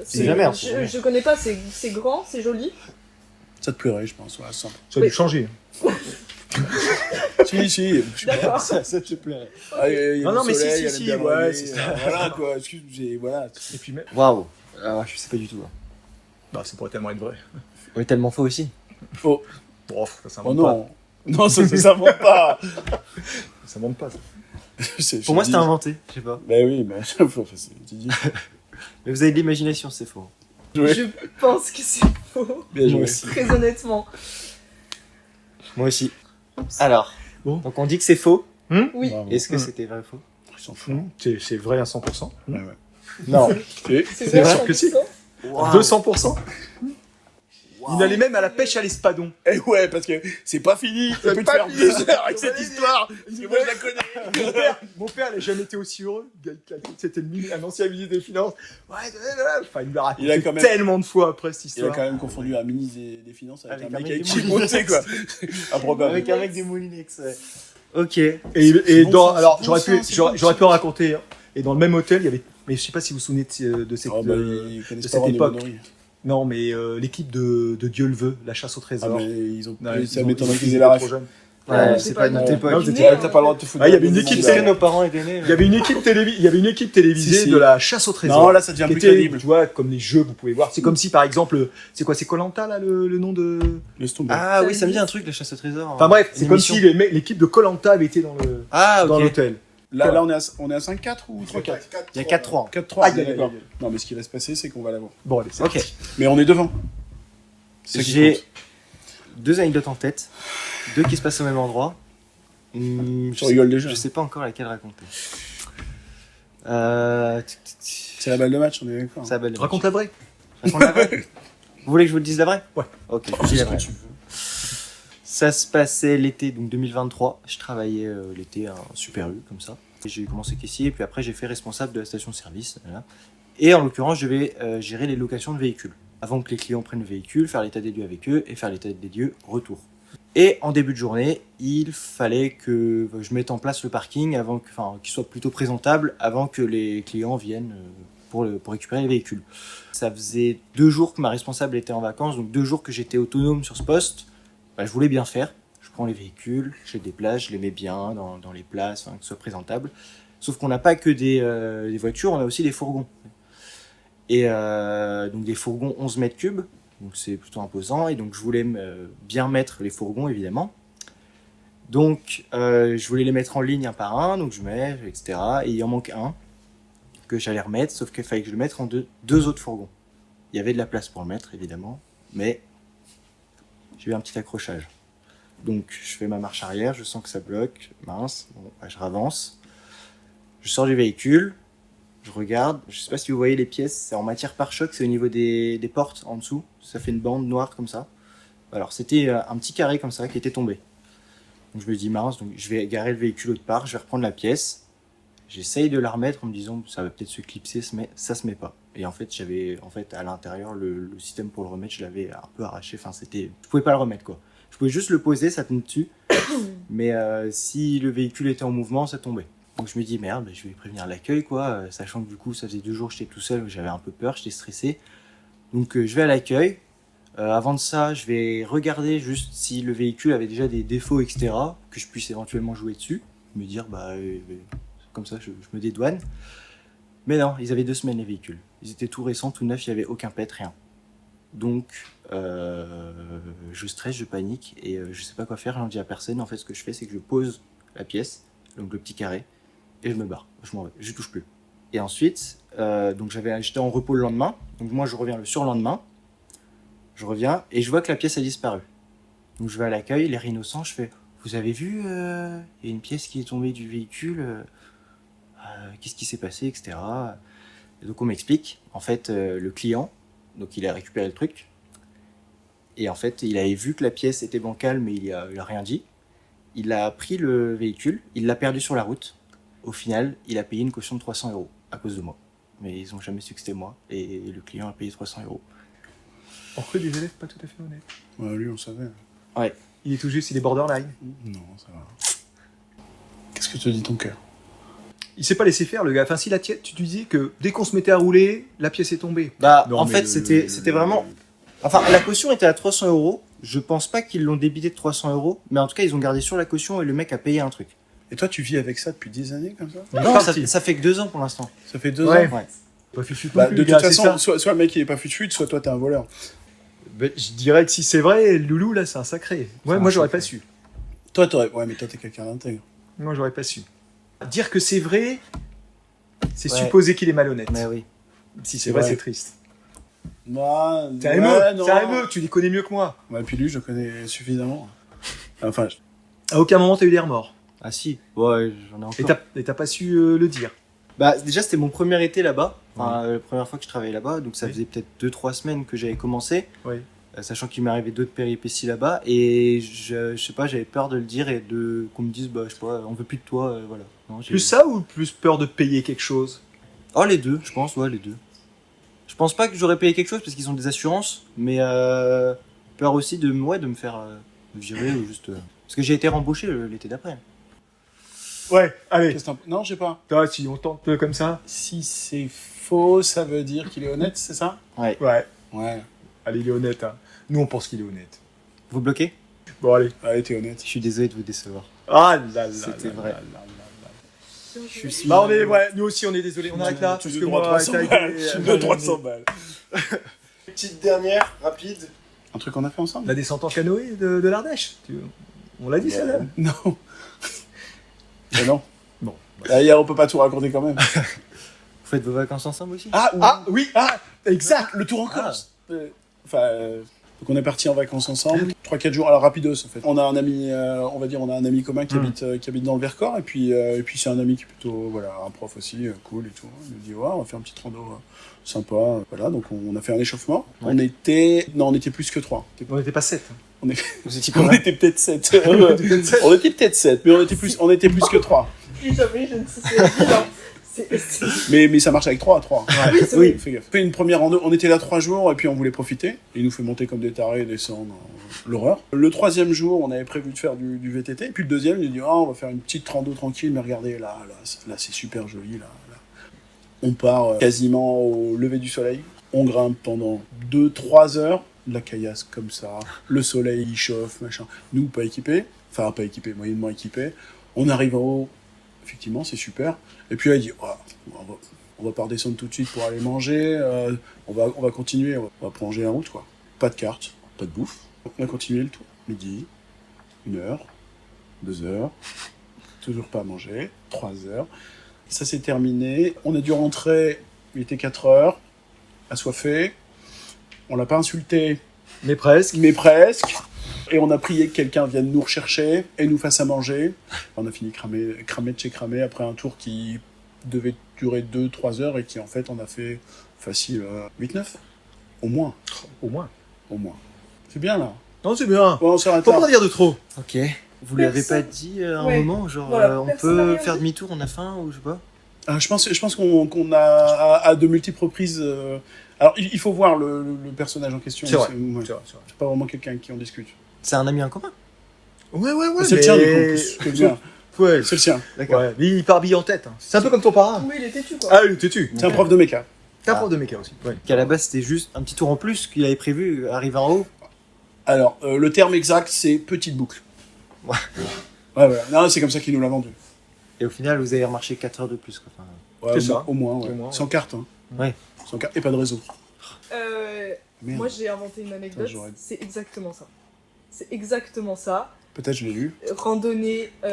S1: C'est jamais, hein,
S4: je,
S1: c'est jamais.
S4: je connais pas, c'est grand, c'est joli.
S2: Ça te plairait, je pense. Ouais, simple.
S3: Ça a dû
S4: Oui.
S3: changer.
S2: Si.
S4: D'accord.
S1: Ça te plairait.
S2: Ah, il y a
S3: Non,
S2: du
S3: non, mais
S2: soleil,
S3: si,
S2: il y a
S3: si,
S2: bien
S3: ouais,
S2: brûlé,
S3: c'est ça.
S2: Voilà, quoi. Voilà.
S3: Et puis même...
S1: Waouh. Ah, je sais pas du tout. Hein.
S3: Bah, ça pourrait tellement être vrai.
S1: On est tellement faux aussi.
S2: Faux.
S3: Bon, ça
S2: Oh
S3: s'invente
S2: non. Non, ça s'invente pas.
S3: pas. Ça s'invente pas, ça.
S1: Pour moi, c'était inventé. Je sais pas.
S2: Bah oui, mais tu dis.
S1: Mais vous avez de l'imagination, c'est faux.
S2: Ouais.
S4: Je pense que c'est faux.
S2: Bien joué.
S4: Très honnêtement.
S1: Moi aussi. Alors.
S3: Bon.
S1: Donc on dit que c'est faux.
S4: Oui.
S2: Bravo.
S1: Est-ce que
S3: Mm.
S1: c'était vrai ou faux?
S2: Ils s'en foutent.
S3: C'est vrai à 100%.
S2: Ouais.
S1: Non.
S2: Et
S4: C'est
S3: C'est
S4: vrai
S3: sûr que si.
S4: 100%.
S3: 200%. Il allait même à la pêche à l'espadon.
S2: Eh ouais, parce que c'est pas fini. Ça peut te
S3: pas
S2: faire
S3: fini.
S2: 2 heures avec cette
S3: Ouais.
S2: histoire. Parce que moi, je la connais.
S3: Mon père, il n'a jamais été aussi heureux. C'était un ancien ministre des Finances. Ouais, enfin, il me l'a
S2: Il a
S3: raconté
S2: quand même-
S3: tellement de fois après cette
S2: Il a
S3: histoire.
S2: quand même confondu un ministre des Finances avec
S1: Avec
S2: un
S1: un
S2: mec
S1: mec
S2: avec
S1: des
S2: qui il
S1: Moulinex.
S2: bossait, quoi. Improbable.
S1: Avec un mec des Moulinex, ouais. Ok.
S3: Et
S2: C'est bon,
S3: dans,
S2: ça,
S3: alors,
S2: c'est
S3: j'aurais
S2: bon,
S3: pu,
S2: ça, c'est
S3: j'aurais
S2: bon,
S3: j'aurais
S2: ça.
S3: pu en raconter. Hein. Et dans le même hôtel, il y avait, mais je sais pas si vous vous souvenez de cette,
S2: Oh, bah, ils connaissent
S3: de
S2: pas
S3: cette
S2: René
S3: époque.
S2: Monory.
S3: non, mais l'équipe de Dieu le veut, la chasse au
S2: Ah,
S3: trésor.
S2: mais ils ont.
S3: Non,
S2: Ça
S3: ils ont-
S2: m'étonnerait
S3: ils
S2: qu'ils aient
S3: étaient
S2: la
S3: trop
S2: ref.
S3: jeunes.
S1: Ouais,
S4: Ouais,
S1: c'est pas notre
S2: Non,
S1: époque.
S3: vous
S4: Né,
S3: étiez-
S2: T'as pas le droit de te foutre.
S3: Ah, il y avait une équipe
S1: Est-ce que nos parents étaient nés?
S3: Il y avait une équipe télévisée
S2: Si.
S3: de la chasse au trésor.
S2: Non, là, ça devient
S3: qui
S2: plus
S3: était,
S2: crédible.
S3: tu vois, comme les jeux, vous pouvez voir. C'est comme si, par exemple, c'est quoi, c'est Koh-Lanta, là, le nom de...
S2: Laisse tomber.
S1: Ah oui,
S4: Ça
S1: ça me
S4: me
S1: dit
S4: dit-
S1: un truc, la chasse au trésor.
S3: Enfin bref, c'est
S1: Une
S3: comme
S1: émission.
S3: si l'équipe de Koh-Lanta avait été dans
S1: Ah,
S3: dans
S1: ok.
S3: l'hôtel.
S2: Là, on est à 5-4 ou 3-4
S1: Il y a 4-3.
S2: 4-3.
S3: Aïe, aïe, aïe,
S2: D'accord.
S3: aïe.
S2: Non, mais ce qui va se passer, c'est qu'on va l'avoir.
S3: Bon, allez, c'est
S1: Ok.
S3: parti.
S2: Mais on est devant. C'est ça qui
S1: J'ai
S2: compte.
S1: 2 anecdotes en tête. 2 qui se passent au même endroit.
S2: Tu rigoles déjà.
S1: Je sais pas encore laquelle raconter.
S2: C'est la balle de match, on est d'accord.
S1: Ça va le-
S3: Raconte la vraie.
S1: Raconte la vraie. Vous voulez que je vous le dise la vraie?
S3: Ouais.
S1: Ok, je dis la vraie. Ça se passait l'été, donc 2023. Je travaillais l'été à un Super U, comme ça. Et j'ai commencé caissier, et puis après j'ai fait responsable de la station-service. Voilà. Et en l'occurrence, je vais gérer les locations de véhicules. Avant que les clients prennent le véhicule, faire l'état des lieux avec eux et faire l'état des lieux retour. Et en début de journée, il fallait que je mette en place le parking qu'il soit plutôt présentable avant que les clients viennent pour récupérer les véhicules. Ça faisait 2 jours que ma responsable était en vacances, donc 2 jours que j'étais autonome sur ce poste. Je voulais bien faire. Je prends les véhicules, je les déplace, je les mets bien dans les places, que ce soit présentable. Sauf qu'on n'a pas que des voitures, on a aussi des fourgons. Et donc des fourgons 11 mètres cubes, donc c'est plutôt imposant. Et donc je voulais bien mettre les fourgons, évidemment. Donc je voulais les mettre en ligne un par un, donc je mets, etc. Et il en manque un que j'allais remettre, sauf qu'il fallait que je le mette en deux autres fourgons. Il y avait de la place pour le mettre, évidemment, mais j'ai eu un petit accrochage. Donc je fais ma marche arrière, je sens que ça bloque, mince, bon, je ravance. Je sors du véhicule, je regarde, je sais pas si vous voyez les pièces, c'est en matière pare-choc, c'est au niveau des portes en dessous, ça fait une bande noire comme ça. Alors c'était un petit carré comme ça qui était tombé. Donc je me dis mince, donc je vais garer le véhicule autre part, je vais reprendre la pièce, j'essaye de la remettre en me disant ça va peut-être se clipser, mais ça se met pas. Et en fait j'avais à l'intérieur le système pour le remettre, je l'avais un peu arraché, je pouvais pas le remettre quoi. Je pouvais juste le poser, ça tenait dessus, mais si le véhicule était en mouvement, ça tombait. Donc je me dis merde, je vais prévenir l'accueil quoi, sachant que du coup ça faisait 2 jours que j'étais tout seul, j'avais un peu peur, j'étais stressé. Donc je vais à l'accueil. Avant de ça, je vais regarder juste si le véhicule avait déjà des défauts, etc., que je puisse éventuellement jouer dessus, me dire comme ça je me dédouane. Mais non, ils avaient 2 semaines les véhicules. Ils étaient tout récents, tout neufs, il n'y avait aucun pet, rien. Donc je stresse, je panique et je sais pas quoi faire, j'en dis à personne. En fait, ce que je fais, c'est que je pose la pièce, donc le petit carré, et je me barre, je m'en vais, je touche plus. Et ensuite, donc j'étais en repos le lendemain, donc moi je reviens le surlendemain, je reviens et je vois que la pièce a disparu. Donc je vais à l'accueil, l'air innocent, je fais « Vous avez vu, il y a une pièce qui est tombée du véhicule, qu'est-ce qui s'est passé, etc. » Et donc on m'explique, en fait le client, donc il a récupéré le truc, et en fait il avait vu que la pièce était bancale mais il a rien dit. Il a pris le véhicule, il l'a perdu sur la route. Au final, il a payé une caution de 300 € à cause de moi. Mais ils n'ont jamais su que c'était moi, et le client a payé 300 €.
S3: On recrute des élèves pas tout à fait honnêtes.
S2: Ouais, lui, on savait.
S1: Ouais.
S3: Il est tout juste, il est borderline.
S2: Non, ça va. Qu'est-ce que te dit ton cœur?
S3: Il s'est pas laissé faire le gars. Enfin, si tu disais que dès qu'on se mettait à rouler, la pièce est tombée.
S1: En fait, c'était vraiment... Enfin, la caution était à 300 €. Je pense pas qu'ils l'ont débité de 300 €, mais en tout cas, ils ont gardé sur la caution et le mec a payé un truc.
S2: Et toi, tu vis avec ça depuis 10 années, comme ça?
S1: Non, ça fait que 2 ans pour l'instant.
S2: Ça fait 2
S3: Ouais.
S2: ans?
S1: Ouais.
S3: Pas fut
S2: Bah, de toute façon, soit le mec il est pas fut, soit toi t'es un voleur.
S3: Je dirais que si c'est vrai, Loulou, là, c'est un sacré. Ouais, moi, j'aurais pas su.
S2: Toi, t'aurais... Ouais, mais toi, t'es quelqu'un d'intègre.
S3: Moi, j'aurais pas su. Dire que c'est vrai, c'est
S1: Ouais.
S3: supposer qu'il est malhonnête.
S1: Mais oui.
S3: Si c'est vrai, c'est triste.
S2: Non,
S3: C'est un émeu, c'est un émeu, tu les connais mieux que moi.
S2: Ouais, puis lui, je le connais suffisamment. Enfin,
S3: À aucun moment, t'as eu des remords.
S1: Ah si, ouais, j'en ai encore.
S3: Et t'as pas su le dire.
S1: Bah déjà c'était mon premier été là-bas, la première fois que je travaillais là-bas, donc ça faisait peut-être 2-3 semaines que j'avais commencé, sachant qu'il m'est arrivé d'autres péripéties là-bas, et je sais pas, j'avais peur de le dire et qu'on me dise, bah je sais pas, on veut plus de toi, voilà. Non,
S3: Plus ça ou plus peur de payer quelque chose?
S1: Oh les deux, je pense, ouais les deux. Je pense pas que j'aurais payé quelque chose parce qu'ils ont des assurances, mais peur aussi de me faire virer ou juste... Parce que j'ai été rembauché l'été d'après.
S3: Ouais, allez.
S2: Non, je sais pas.
S3: Si on tente comme ça.
S2: Si c'est faux, ça veut dire qu'il est honnête, c'est ça?
S3: Ouais.
S2: Ouais.
S3: Allez, il est honnête. Hein. Nous, on pense qu'il est honnête.
S1: Vous bloquez?
S3: Bon, allez.
S2: Allez, t'es honnête.
S1: Je suis désolé de vous décevoir.
S3: Ah là là.
S1: C'était vrai.
S4: Je suis...
S3: Bah, nous aussi, on est désolé. On arrête là.
S2: Tu
S3: Parce
S2: veux
S3: que moi,
S2: 300 balles. Tu veux 300 balles.
S5: Petite dernière, rapide.
S2: Un truc qu'on a fait ensemble?
S3: La descente en canoë de l'Ardèche. On l'a dit, ça, là?
S2: Non. Mais non.
S3: Bon.
S2: D'ailleurs, on peut pas tout raconter quand même.
S1: Vous faites vos vacances ensemble aussi?
S3: Oui, exact.
S2: Le tour en Corse. Donc on est parti en vacances ensemble, 3-4 jours, alors rapidos en fait. On a un ami, on va dire, on a un ami commun qui habite dans le Vercors, et puis c'est un ami qui est plutôt, voilà, un prof aussi, cool et tout. Il nous dit, ouais, on va faire un petit rando sympa, voilà, donc on a fait un échauffement.
S1: Ouais.
S2: On était plus que 3.
S3: On n'était pas 7.
S1: Vous étiez
S2: On
S1: combien?
S2: était peut-être 7. On était peut-être 7, mais on était plus que 3.
S4: Plus jamais je ne sais, c'est bilan.
S2: Mais ça marche avec 3 à 3.
S4: Oui, c'est
S1: Oui.
S4: vrai.
S2: Fais gaffe. On fait une première rando, on était là 3 jours et puis on voulait profiter. Il nous fait monter comme des tarés et descendre. L'horreur. Le 3e jour, on avait prévu de faire du VTT. Et puis le 2e, il nous dit on va faire une petite rando tranquille, mais regardez, là c'est super joli. Là. On part quasiment au lever du soleil. On grimpe pendant 2-3 heures. De la caillasse comme ça. Le soleil, il chauffe, machin. Nous, pas équipés. Enfin, pas équipés, moyennement équipés. On arrive en haut. Effectivement, c'est super. Et puis là, il dit on va pas redescendre tout de suite pour aller manger. On va continuer. On va plonger la route, quoi. Pas de carte, pas de bouffe. On a continué le tour. Midi, 1 heure, 2 heures. Toujours pas à manger. 3 heures. Ça s'est terminé. On a dû rentrer. Il était 4 heures. Assoiffé. On l'a pas insulté,
S3: Mais presque.
S2: mais presque. Et on a prié que quelqu'un vienne nous rechercher et nous fasse à manger. On a fini cramé de chez cramé après un tour qui devait durer 2-3 heures et qui en fait on a fait facile 8-9. Au moins.
S3: Au moins.
S2: Au moins. C'est bien là.
S3: Non, c'est bien.
S2: Bon, on s'arrête
S3: Faut
S2: là.
S3: pas dire de trop.
S1: Ok. Vous lui avez pas
S4: Personne-
S1: dit à un
S4: Ouais.
S1: moment, genre,
S4: Voilà,
S1: on
S4: personne n'a
S1: peut
S4: rien
S1: faire
S4: dit.
S1: demi-tour, on a faim ou je sais pas.
S2: Je pense qu'on a à de multiples reprises. Alors il faut voir le personnage en question.
S3: C'est vrai.
S2: Ouais.
S3: C'est vrai, c'est vrai.
S2: C'est pas vraiment quelqu'un qui en discute.
S1: C'est un ami en commun.
S3: Ouais.
S2: C'est le tien du coup, plus que le mien.
S3: Ouais,
S2: C'est le sien.
S1: D'accord.
S3: ouais. Mais il part bille en tête. Hein. C'est un peu comme ton parrain.
S4: Oui, il était têtu, quoi.
S3: Ah, il était tu.
S2: C'est un prof de méca.
S3: T'es un prof de méca aussi. Ouais.
S1: Qu'à la base, c'était juste un petit tour en plus qu'il avait prévu, arriver en haut.
S2: Alors, le terme exact, c'est petite boucle.
S1: Ouais.
S2: Ouais. Non, c'est comme ça qu'il nous l'a vendu.
S1: Et au final, vous avez remarché 4 heures de plus. Quoi. Enfin,
S2: Ouais,
S3: C'est ça.
S2: Au moins, ouais.
S3: Au moins, ouais.
S2: Sans carte, hein.
S1: Ouais.
S2: Sans carte et pas de réseau. Merde.
S4: Moi, j'ai inventé une anecdote.
S2: Putain, j'aurais-
S4: C'est exactement ça. C'est exactement ça.
S2: Peut-être je l'ai lu.
S4: Randonnée.
S1: tu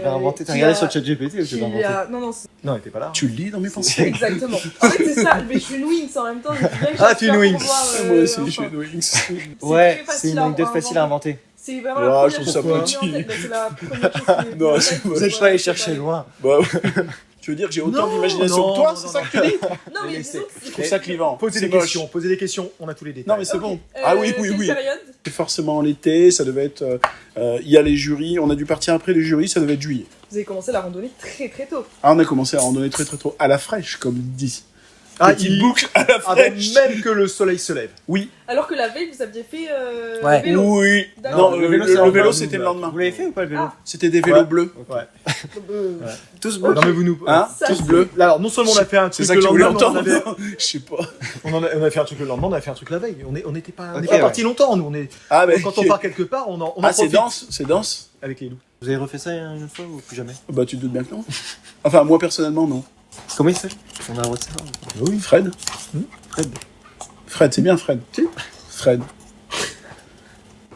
S1: l'as inventé, t'as regardé sur ChatGPT ou tu
S4: il
S1: l'as
S4: y
S1: inventé
S4: a... Non, c'est
S3: Non, il était pas là.
S2: Tu le lis dans mes
S4: c'est
S2: pensées.
S4: exactement. En fait, c'est ça. Mais je suis une Wings en même temps.
S3: Ah, tu es une Wings.
S2: Moi aussi, je suis
S4: enfin,
S2: une Wings.
S4: c'est
S1: Ouais,
S4: très
S1: c'est
S4: facile
S1: une
S4: à
S1: anecdote facile à inventer.
S4: C'est vraiment
S2: Ouais,
S4: la première
S2: je trouve
S4: chose
S2: ça
S4: qui m'est
S2: petit.
S4: venue en tête. Bah, c'est la première chose qui m'est venue
S2: Non,
S4: en
S2: c'est
S4: tête.
S2: pas-
S1: Vous êtes pas allé chercher loin.
S2: Bah, tu veux dire que j'ai autant
S3: Non,
S2: d'imagination
S3: non,
S2: que toi,
S3: non,
S2: c'est
S3: non,
S2: ça que tu dis
S4: Non, mais
S1: Laissez.
S4: disons,
S2: Je trouve ça clivant.
S3: Posez
S2: C'est
S3: des
S2: moche.
S3: questions, posez des questions, on a tous les détails.
S2: Non, mais c'est
S4: Ok,
S2: bon. Ah oui,
S4: quelle
S2: oui.
S4: période
S2: C'est forcément l'été, ça devait être... Il y a les jurys, on a dû partir après les jurys, ça devait être juillet.
S4: Vous avez commencé la randonnée très très tôt.
S2: Ah, on a commencé à randonner très très tôt, à la fraîche, comme il dit.
S3: Ah,
S2: Petite boucle à la
S3: Avant
S2: fraîche.
S3: même que le soleil se lève.
S2: Oui.
S4: Alors que la veille, vous aviez fait
S1: Ouais.
S4: vélo.
S2: Oui.
S4: D'accord.
S2: Non,
S1: le
S2: le
S1: vélo,
S2: vélo,
S1: c'est le
S2: vélo,
S1: lendemain.
S2: c'était le lendemain.
S1: Vous l'avez fait ou pas le vélo
S4: Ah.
S2: C'était des vélos
S3: Ouais.
S2: bleus.
S3: Ouais.
S1: Tous bleus.
S3: Non, mais vous nous.
S2: Hein
S4: Ça,
S2: Tous
S4: c'est-
S2: bleus.
S3: Là, alors, non seulement on a fait un
S2: C'est
S3: truc
S2: ça
S3: le
S2: que tu voulais
S3: lendemain,
S2: entendre.
S3: mais on avait-
S2: Je sais pas.
S3: on a fait un truc le lendemain, on a fait un truc la veille. On n'était pas, on
S1: Ok,
S3: est pas
S1: ouais.
S3: parti longtemps. Nous, on est,
S2: Ah, mais...
S3: quand on part quelque part, on en
S2: Ah, c'est
S3: profite
S2: dense, c'est dense.
S3: avec les loups.
S1: Vous avez refait ça une fois ou plus jamais?
S2: Bah, tu te doutes bien que non. Enfin, moi, personnellement, non.
S1: Comment il s'appelle? On a le droit de savoir.
S2: Oui. Fred.
S1: Fred.
S2: Fred, c'est bien Fred. Fred.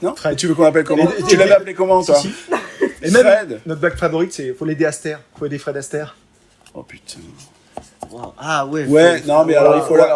S2: Non
S3: Fred.
S2: Tu veux qu'on l'appelle comment
S3: Et-
S2: Tu l'avais appelé comment, toi
S3: Si, si. Et même
S2: Fred.
S3: notre blague favorite, c'est faut l'aider Aster. Faut aider Fred Aster.
S2: Oh, putain.
S1: Wow. Ah ouais.
S2: Ouais, non, mais alors, il faut la...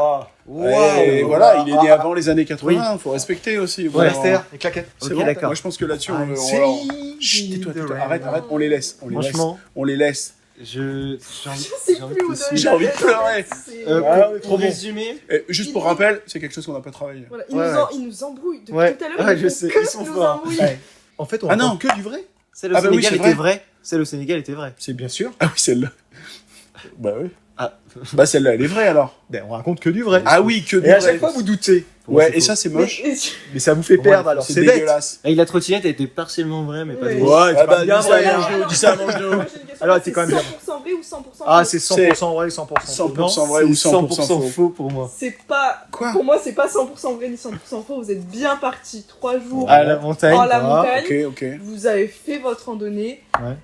S3: Voilà.
S2: Et
S1: Wow.
S2: voilà, il est né
S3: Ah,
S2: avant les années 80, faut respecter aussi.
S3: Ouais, Aster, et claquettes.
S2: C'est
S1: Ok,
S2: bon,
S1: d'accord.
S2: moi je pense que là-dessus, on...
S3: I'm
S2: on-
S3: singing
S2: Chut, tais-toi,
S3: in the
S2: tais-toi.
S3: rain.
S2: Arrête, on les laisse,
S1: Franchement,
S2: on les laisse.
S1: j'ai
S4: Je
S1: envie,
S4: sais
S1: j'ai envie
S4: plus
S1: de
S4: où
S1: te
S4: donner
S2: J'ai
S4: la
S2: envie de
S4: tête,
S2: pleurer.
S4: c'est-
S3: Ah oui,
S1: pour
S3: trop bon.
S1: résumer,
S2: Et juste pour rappel, c'est quelque chose qu'on n'a pas travaillé.
S4: Voilà,
S1: Ouais,
S4: ils nous embrouillent depuis
S1: Ouais.
S4: tout à l'heure.
S1: Ouais,
S4: ils
S1: je
S4: font
S1: sais,
S4: que
S1: ils sont
S4: nous
S1: forts.
S4: embrouiller.
S3: Ouais. En fait, on
S2: Ah non.
S3: raconte que du vrai.
S1: celle au
S2: Ah bah oui,
S1: Sénégal
S2: c'est
S1: était
S2: vrai.
S1: vraie. Celle au Sénégal était vraie.
S3: C'est bien sûr.
S2: Ah oui, celle-là. Bah oui.
S1: Ah.
S2: Bah celle-là, elle est vraie alors.
S3: Ben, on raconte que du vrai.
S2: Ah oui, que du
S3: Et à
S2: vrai.
S3: chaque fois, vous doutez.
S1: Pour moi,
S2: Ouais,
S1: c'est
S2: et
S1: faux.
S2: ça c'est
S4: Mais-
S2: moche.
S3: Mais ça vous fait
S1: Pour moi,
S3: perdre, alors
S2: C'est
S3: c'est bête.
S2: dégueulasse.
S1: Et la trottinette était partiellement vraie, mais pas
S4: Ouais.
S1: vraie.
S2: Ouais,
S3: c'est
S2: ah
S3: pas
S2: bah
S3: bien
S2: dis ça à
S3: vrai,
S2: mange
S3: hein.
S2: d'eau, dis ça à mange d'eau.
S3: Alors, t'es quand même bien.
S4: 100% vrai ou 100%
S3: Ah,
S4: faux
S3: c'est 100% vrai, 100% faux.
S2: 100% vrai ou 100% faux.
S1: pour moi.
S4: C'est pas.
S2: Quoi
S4: Pour moi, c'est pas 100% vrai ni 100% faux. Vous êtes bien partis 3 jours
S1: À la montagne.
S4: en la
S3: Ah,
S4: montagne.
S2: Ok, ok.
S4: Vous avez fait votre randonnée.
S3: Ouais.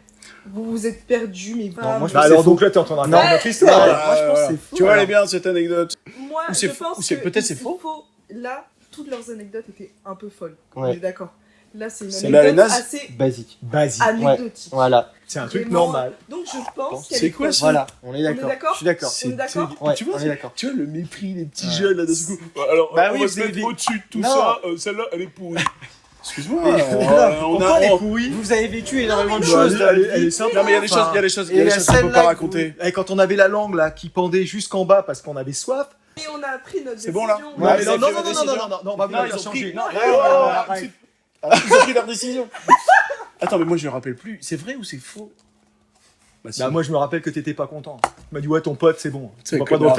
S4: Vous vous êtes perdu, mais
S1: Non, moi, je
S3: Bah
S1: pense
S3: alors,
S1: c'est faux.
S3: donc là, t'es en train de
S1: Non.
S3: raconter notre
S1: Ouais,
S3: histoire.
S1: moi, je pense que c'est faux.
S2: Tu vois, elle est
S1: alors.
S2: bien cette anecdote.
S4: moi,
S2: Ou
S4: je
S2: c'est-
S4: pense
S2: ou c'est-
S4: que
S2: peut-être c'est
S4: il
S2: faux.
S4: faut- Là, toutes leurs anecdotes étaient un peu folles.
S1: Ouais.
S4: On est d'accord. Là, c'est une
S2: Celle-là, elle est
S4: anecdote
S2: naze.
S4: assez
S1: Basique.
S3: Basique.
S4: anecdotique.
S1: Voilà.
S3: C'est un truc
S4: Vraiment.
S3: normal.
S4: Donc, je pense qu'elle
S2: C'est
S4: est
S2: quoi
S4: folle.
S2: ça
S1: Voilà. On est
S4: est
S1: d'accord.
S4: d'accord
S1: Je suis d'accord.
S4: On est d'accord
S1: Ouais,
S2: Tu vois,
S1: on est d'accord.
S2: Tu vois le mépris des petits
S1: Ouais.
S2: jeunes là d'un coup. Alors,
S1: Bah
S2: on
S1: oui,
S2: va se
S1: c'est
S2: mettre
S1: des-
S2: au-dessus de tout
S1: Non.
S2: ça. Celle-là, elle est pourrie. Excuse-moi. on
S3: Pourquoi
S2: a.
S3: elle est
S2: on-
S3: pourrie?
S1: Vous avez vécu énormément de
S3: Bah,
S1: choses. dans
S3: elle
S1: votre
S3: est
S1: vie.
S3: simple.
S2: Non mais il y a des
S1: Enfin,
S2: choses, il y a des choses,
S1: et
S2: il y a des
S1: la
S2: choses qu'on peut
S1: celle-là
S2: pas
S1: que
S2: raconter.
S3: Et quand on avait la langue là qui pendait jusqu'en bas parce qu'on avait soif.
S4: Et on a pris notre
S2: C'est
S4: décision.
S2: bon, là
S3: Non,
S2: Ouais,
S3: mais
S2: ils
S3: non,
S2: avaient
S3: non,
S2: pris
S3: non,
S2: la
S3: non,
S2: décision.
S3: non, non, non, on va vous
S2: Non,
S3: la
S2: ils
S3: faire
S2: ont
S3: changer.
S2: pris. Non,
S3: Ouais,
S2: ouais,
S3: ouais,
S2: ouais,
S3: ouais.
S2: Alors, ils ont pris leur décision. Attends, mais moi je me rappelle plus. C'est vrai ou c'est faux? Bah, si.
S3: Bah, moi, je me rappelle que t'étais pas content. Il m'a dit ouais ton pote c'est bon.
S2: C'est
S3: On va pas
S2: connard.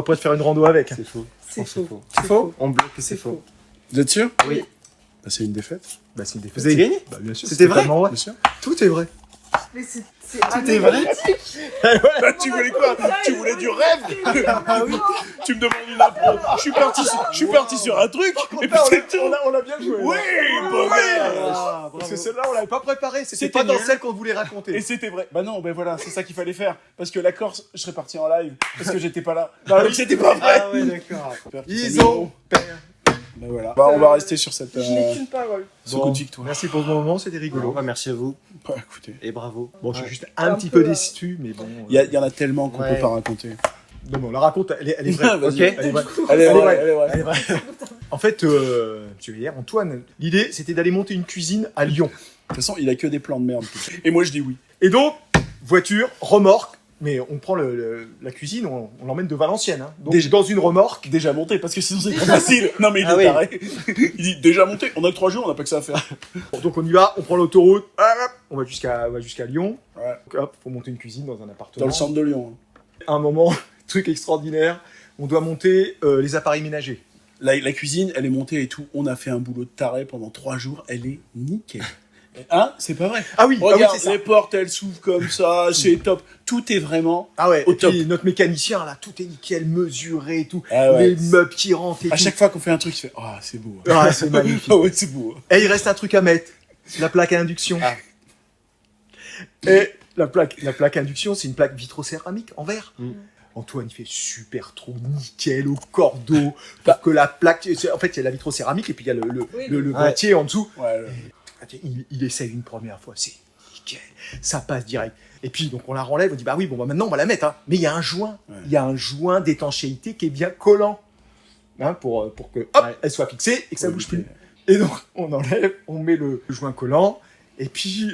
S3: te faire une rando avec.
S1: C'est faux.
S4: C'est faux.
S1: C'est faux. On bloque que c'est faux.
S2: Vous êtes sûr?
S1: Oui.
S2: Bah, c'est une défaite.
S3: Bah c'est une défaite.
S1: Vous avez gagné?
S3: Bah bien sûr.
S1: C'était vrai
S3: totalement vrai.
S2: Bien sûr.
S3: Tout est vrai.
S4: Mais c'est
S1: Tout est vrai.
S2: Bah, tu voulais quoi? Tu voulais du rêve?
S1: Ah oui.
S2: Tu me demandes une impro. Je suis parti sur un truc. Et puis c'est tout.
S3: On a bien joué.
S2: Oui, bon gars.
S1: Ah,
S3: Parce
S1: bravo.
S3: que celle-là on l'avait pas préparée. C'était
S2: C'était
S3: pas dans
S2: nul.
S3: celle qu'on voulait raconter.
S2: Et c'était vrai. Bah non, bah voilà, c'est ça qu'il fallait faire. Parce que la Corse, je serais parti en live. Parce que j'étais pas là. Bah oui, c'était pas vrai.
S1: Ah ouais, d'accord.
S3: Ils ont.
S2: Bah voilà. Bah on va rester sur cette.
S4: Je n'ai qu'une parole.
S2: Ce coup de victoire.
S3: Merci pour ce moment, c'était rigolo.
S1: Bah, merci à vous
S2: Bah écoutez.
S1: et bravo.
S3: Bon, je suis
S1: Ouais.
S3: juste un
S4: Un
S3: petit
S4: peu,
S3: peu déçu, mais bon.
S2: Il y en a tellement qu'on
S1: Ouais.
S2: peut pas raconter.
S3: Non, mais on la raconte, elle est vraie.
S2: Vas-y.
S3: Ok. Elle est vraie.
S2: Elle est
S3: Elle est
S2: vraie,
S3: vraie.
S2: elle est vraie.
S3: Elle est vraie. En fait, monsieur hier, Antoine, l'idée c'était d'aller monter une cuisine à Lyon.
S2: De toute façon, il a que des plans de merde. Et moi je dis oui.
S3: Et donc, voiture, remorque, mais on prend la cuisine, on l'emmène de Valenciennes. Hein. Donc,
S2: Déjà.
S3: dans une remorque.
S2: Déjà monté, parce que sinon c'est trop facile. Non mais il
S1: Ah
S2: est
S1: oui.
S2: taré. Il dit déjà monté, on a que 3 jours, on n'a pas que ça à faire.
S3: Bon, donc on y va, on prend l'autoroute, hop, on va jusqu'à Lyon.
S2: Ouais.
S3: Donc, hop, faut monter une cuisine dans un appartement.
S2: Dans le centre de Lyon.
S3: À un moment, truc extraordinaire, on doit monter les appareils ménagers.
S2: La cuisine, elle est montée et tout. On a fait un boulot de taré pendant 3 jours. Elle est nickel. Hein? C'est pas vrai.
S3: Ah oui,
S2: Regarde,
S3: c'est ça.
S2: les portes, elles s'ouvrent comme ça. C'est top. Tout est vraiment.
S3: Ah ouais,
S2: Au
S3: et
S2: top.
S3: puis notre mécanicien là, tout est nickel, mesuré et tout.
S2: Ah ouais.
S3: Les meubles qui rentrent et
S2: À
S3: tout.
S2: chaque fois qu'on fait un truc, il fait ah c'est beau.
S3: Ah, c'est magnifique.
S2: Ah ouais, c'est beau.
S3: Et il reste un truc à mettre, la plaque à induction.
S1: Ah.
S3: Et la plaque à induction, c'est une plaque vitrocéramique en verre.
S1: Mm.
S3: Antoine, il fait super trop nickel au cordeau pour que la plaque. En fait, il y a la vitrocéramique et puis il y a le
S4: Oui.
S3: boîtier en dessous.
S2: Ouais.
S3: Il essaye une première fois, c'est nickel, ça passe direct. Et puis donc on la renlève, on dit bah oui, bon bah maintenant on va la mettre, hein. Mais il y a un joint,
S2: Ouais.
S3: il y a un joint d'étanchéité qui est bien collant, hein, pour que hop,
S1: Ouais.
S3: elle soit fixée et que ça
S2: Ouais,
S3: bouge
S2: mais-
S3: plus. Et donc on enlève, on met le joint collant et puis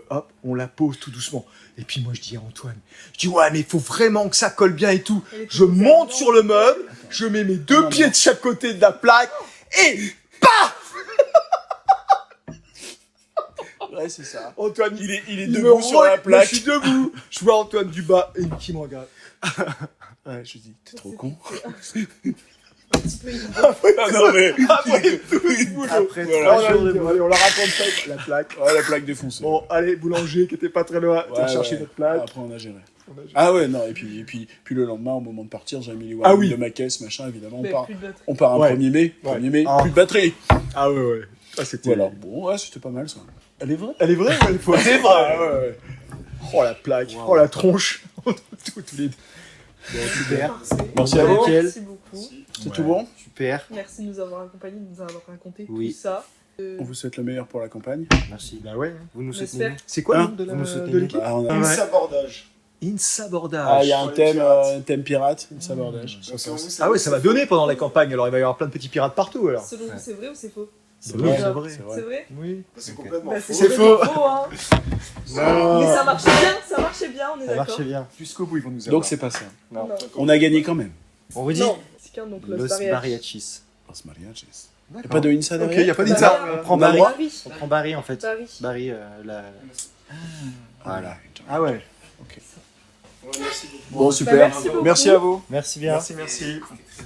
S3: hop, on la pose tout doucement. Et puis moi je dis à Antoine, je dis ouais mais il faut vraiment que ça colle bien et tout.
S4: Elle est
S3: Je
S4: toute
S3: monte
S4: bizarre,
S3: sur le meuble, je mets mes deux
S2: Non,
S3: pieds
S2: non.
S3: de chaque côté de la plaque et
S2: Ouais, c'est ça.
S3: Antoine
S2: Il est
S3: il
S2: debout
S3: me
S2: sur la
S3: moi,
S2: plaque.
S3: je suis debout, je vois Antoine du bas et qui me regarde.
S2: Ouais, je dis, t'es trop con.
S4: Un petit peu
S2: Ah non, mais.
S3: Après, tout ce boulot.
S1: Après
S2: Voilà.
S3: Alors,
S1: 3 jours de
S3: allez,
S1: boulot.
S3: on la raconte ça, la plaque.
S2: Ouais, la plaque défoncée.
S3: Bon, allez, boulanger qui était pas très loin, tu
S2: Ouais,
S3: vas chercher
S2: ouais.
S3: notre plaque.
S2: Après, on a géré.
S3: On a-
S2: Ah ouais, non, et puis le lendemain, au moment de partir, j'ai mis les
S3: Ah
S2: warnings
S3: oui.
S2: de ma caisse, machin, évidemment.
S4: Mais plus de batterie.
S2: On part un
S3: Ouais.
S2: 1er mai.
S3: Ouais.
S2: 1er mai,
S1: Ah.
S2: plus de batterie.
S3: Ah ouais, ouais. Ah, c'était...
S2: Voilà. Bon, ouais, c'était pas mal ça. Elle est vraie?
S3: Elle est vraie ou elle est fausse?
S2: Elle est vraie. Ouais, ouais.
S3: Oh la plaque,
S1: Wow.
S3: oh la tronche. tous les deux.
S1: Bon, super.
S4: Parfait.
S2: Merci à vous.
S1: Nickel.
S4: Merci beaucoup.
S2: C'est
S3: Ouais.
S2: tout bon?
S1: Super.
S4: Merci de nous avoir accompagnés, de nous avoir raconté
S1: Oui.
S4: tout ça.
S2: On vous souhaite le meilleur pour la campagne.
S1: Merci.
S3: Bah ouais.
S1: Vous nous
S4: J'espère.
S1: soutenez.
S3: C'est quoi
S2: Hein
S3: le nom de,
S1: Vous nous soutenez.
S3: de l'équipe?
S2: Ah, on a-
S1: Ah ouais.
S5: Sabordage.
S3: Insabordage.
S2: Ah, il y a un
S5: Sur les
S2: thème,
S5: pirates.
S2: thème pirate, une sabordage.
S3: Ah ouais, ça va donner pendant les campagnes, alors il va y avoir plein de petits pirates partout alors.
S4: Selon vous, c'est vrai ou c'est faux?
S2: C'est
S3: vrai,
S2: vrai,
S3: c'est vrai.
S2: c'est
S4: C'est
S2: vrai.
S4: vrai?
S3: Oui.
S5: C'est complètement
S4: Bah,
S5: faux.
S1: C'est faux.
S4: hein.
S2: Non.
S4: Mais ça marchait bien, on est
S1: Ça
S4: d'accord.
S1: marchait bien.
S3: Jusqu'au bout, ils vont nous avoir.
S2: Donc c'est pas ça.
S1: Non.
S4: Non.
S2: On a gagné quand même.
S1: On vous dit
S4: Non, c'est qu'un donc
S1: Los
S4: Los Barrières.
S1: Mariachis.
S2: Los mariachis. Y a
S3: D'accord.
S2: pas de Insa
S3: Ok,
S2: derrière?
S3: il n'y a pas
S4: Bah,
S3: d'Insa.
S4: bah,
S1: On prend
S2: Barry.
S4: Barry.
S1: On prend Barry en fait.
S4: Barry.
S1: Barry, la...
S2: Voilà.
S3: Ah ouais.
S5: Ouais, merci beaucoup.
S2: Bon, super.
S4: merci beaucoup.
S2: Merci à vous.
S1: Merci bien.
S3: Merci.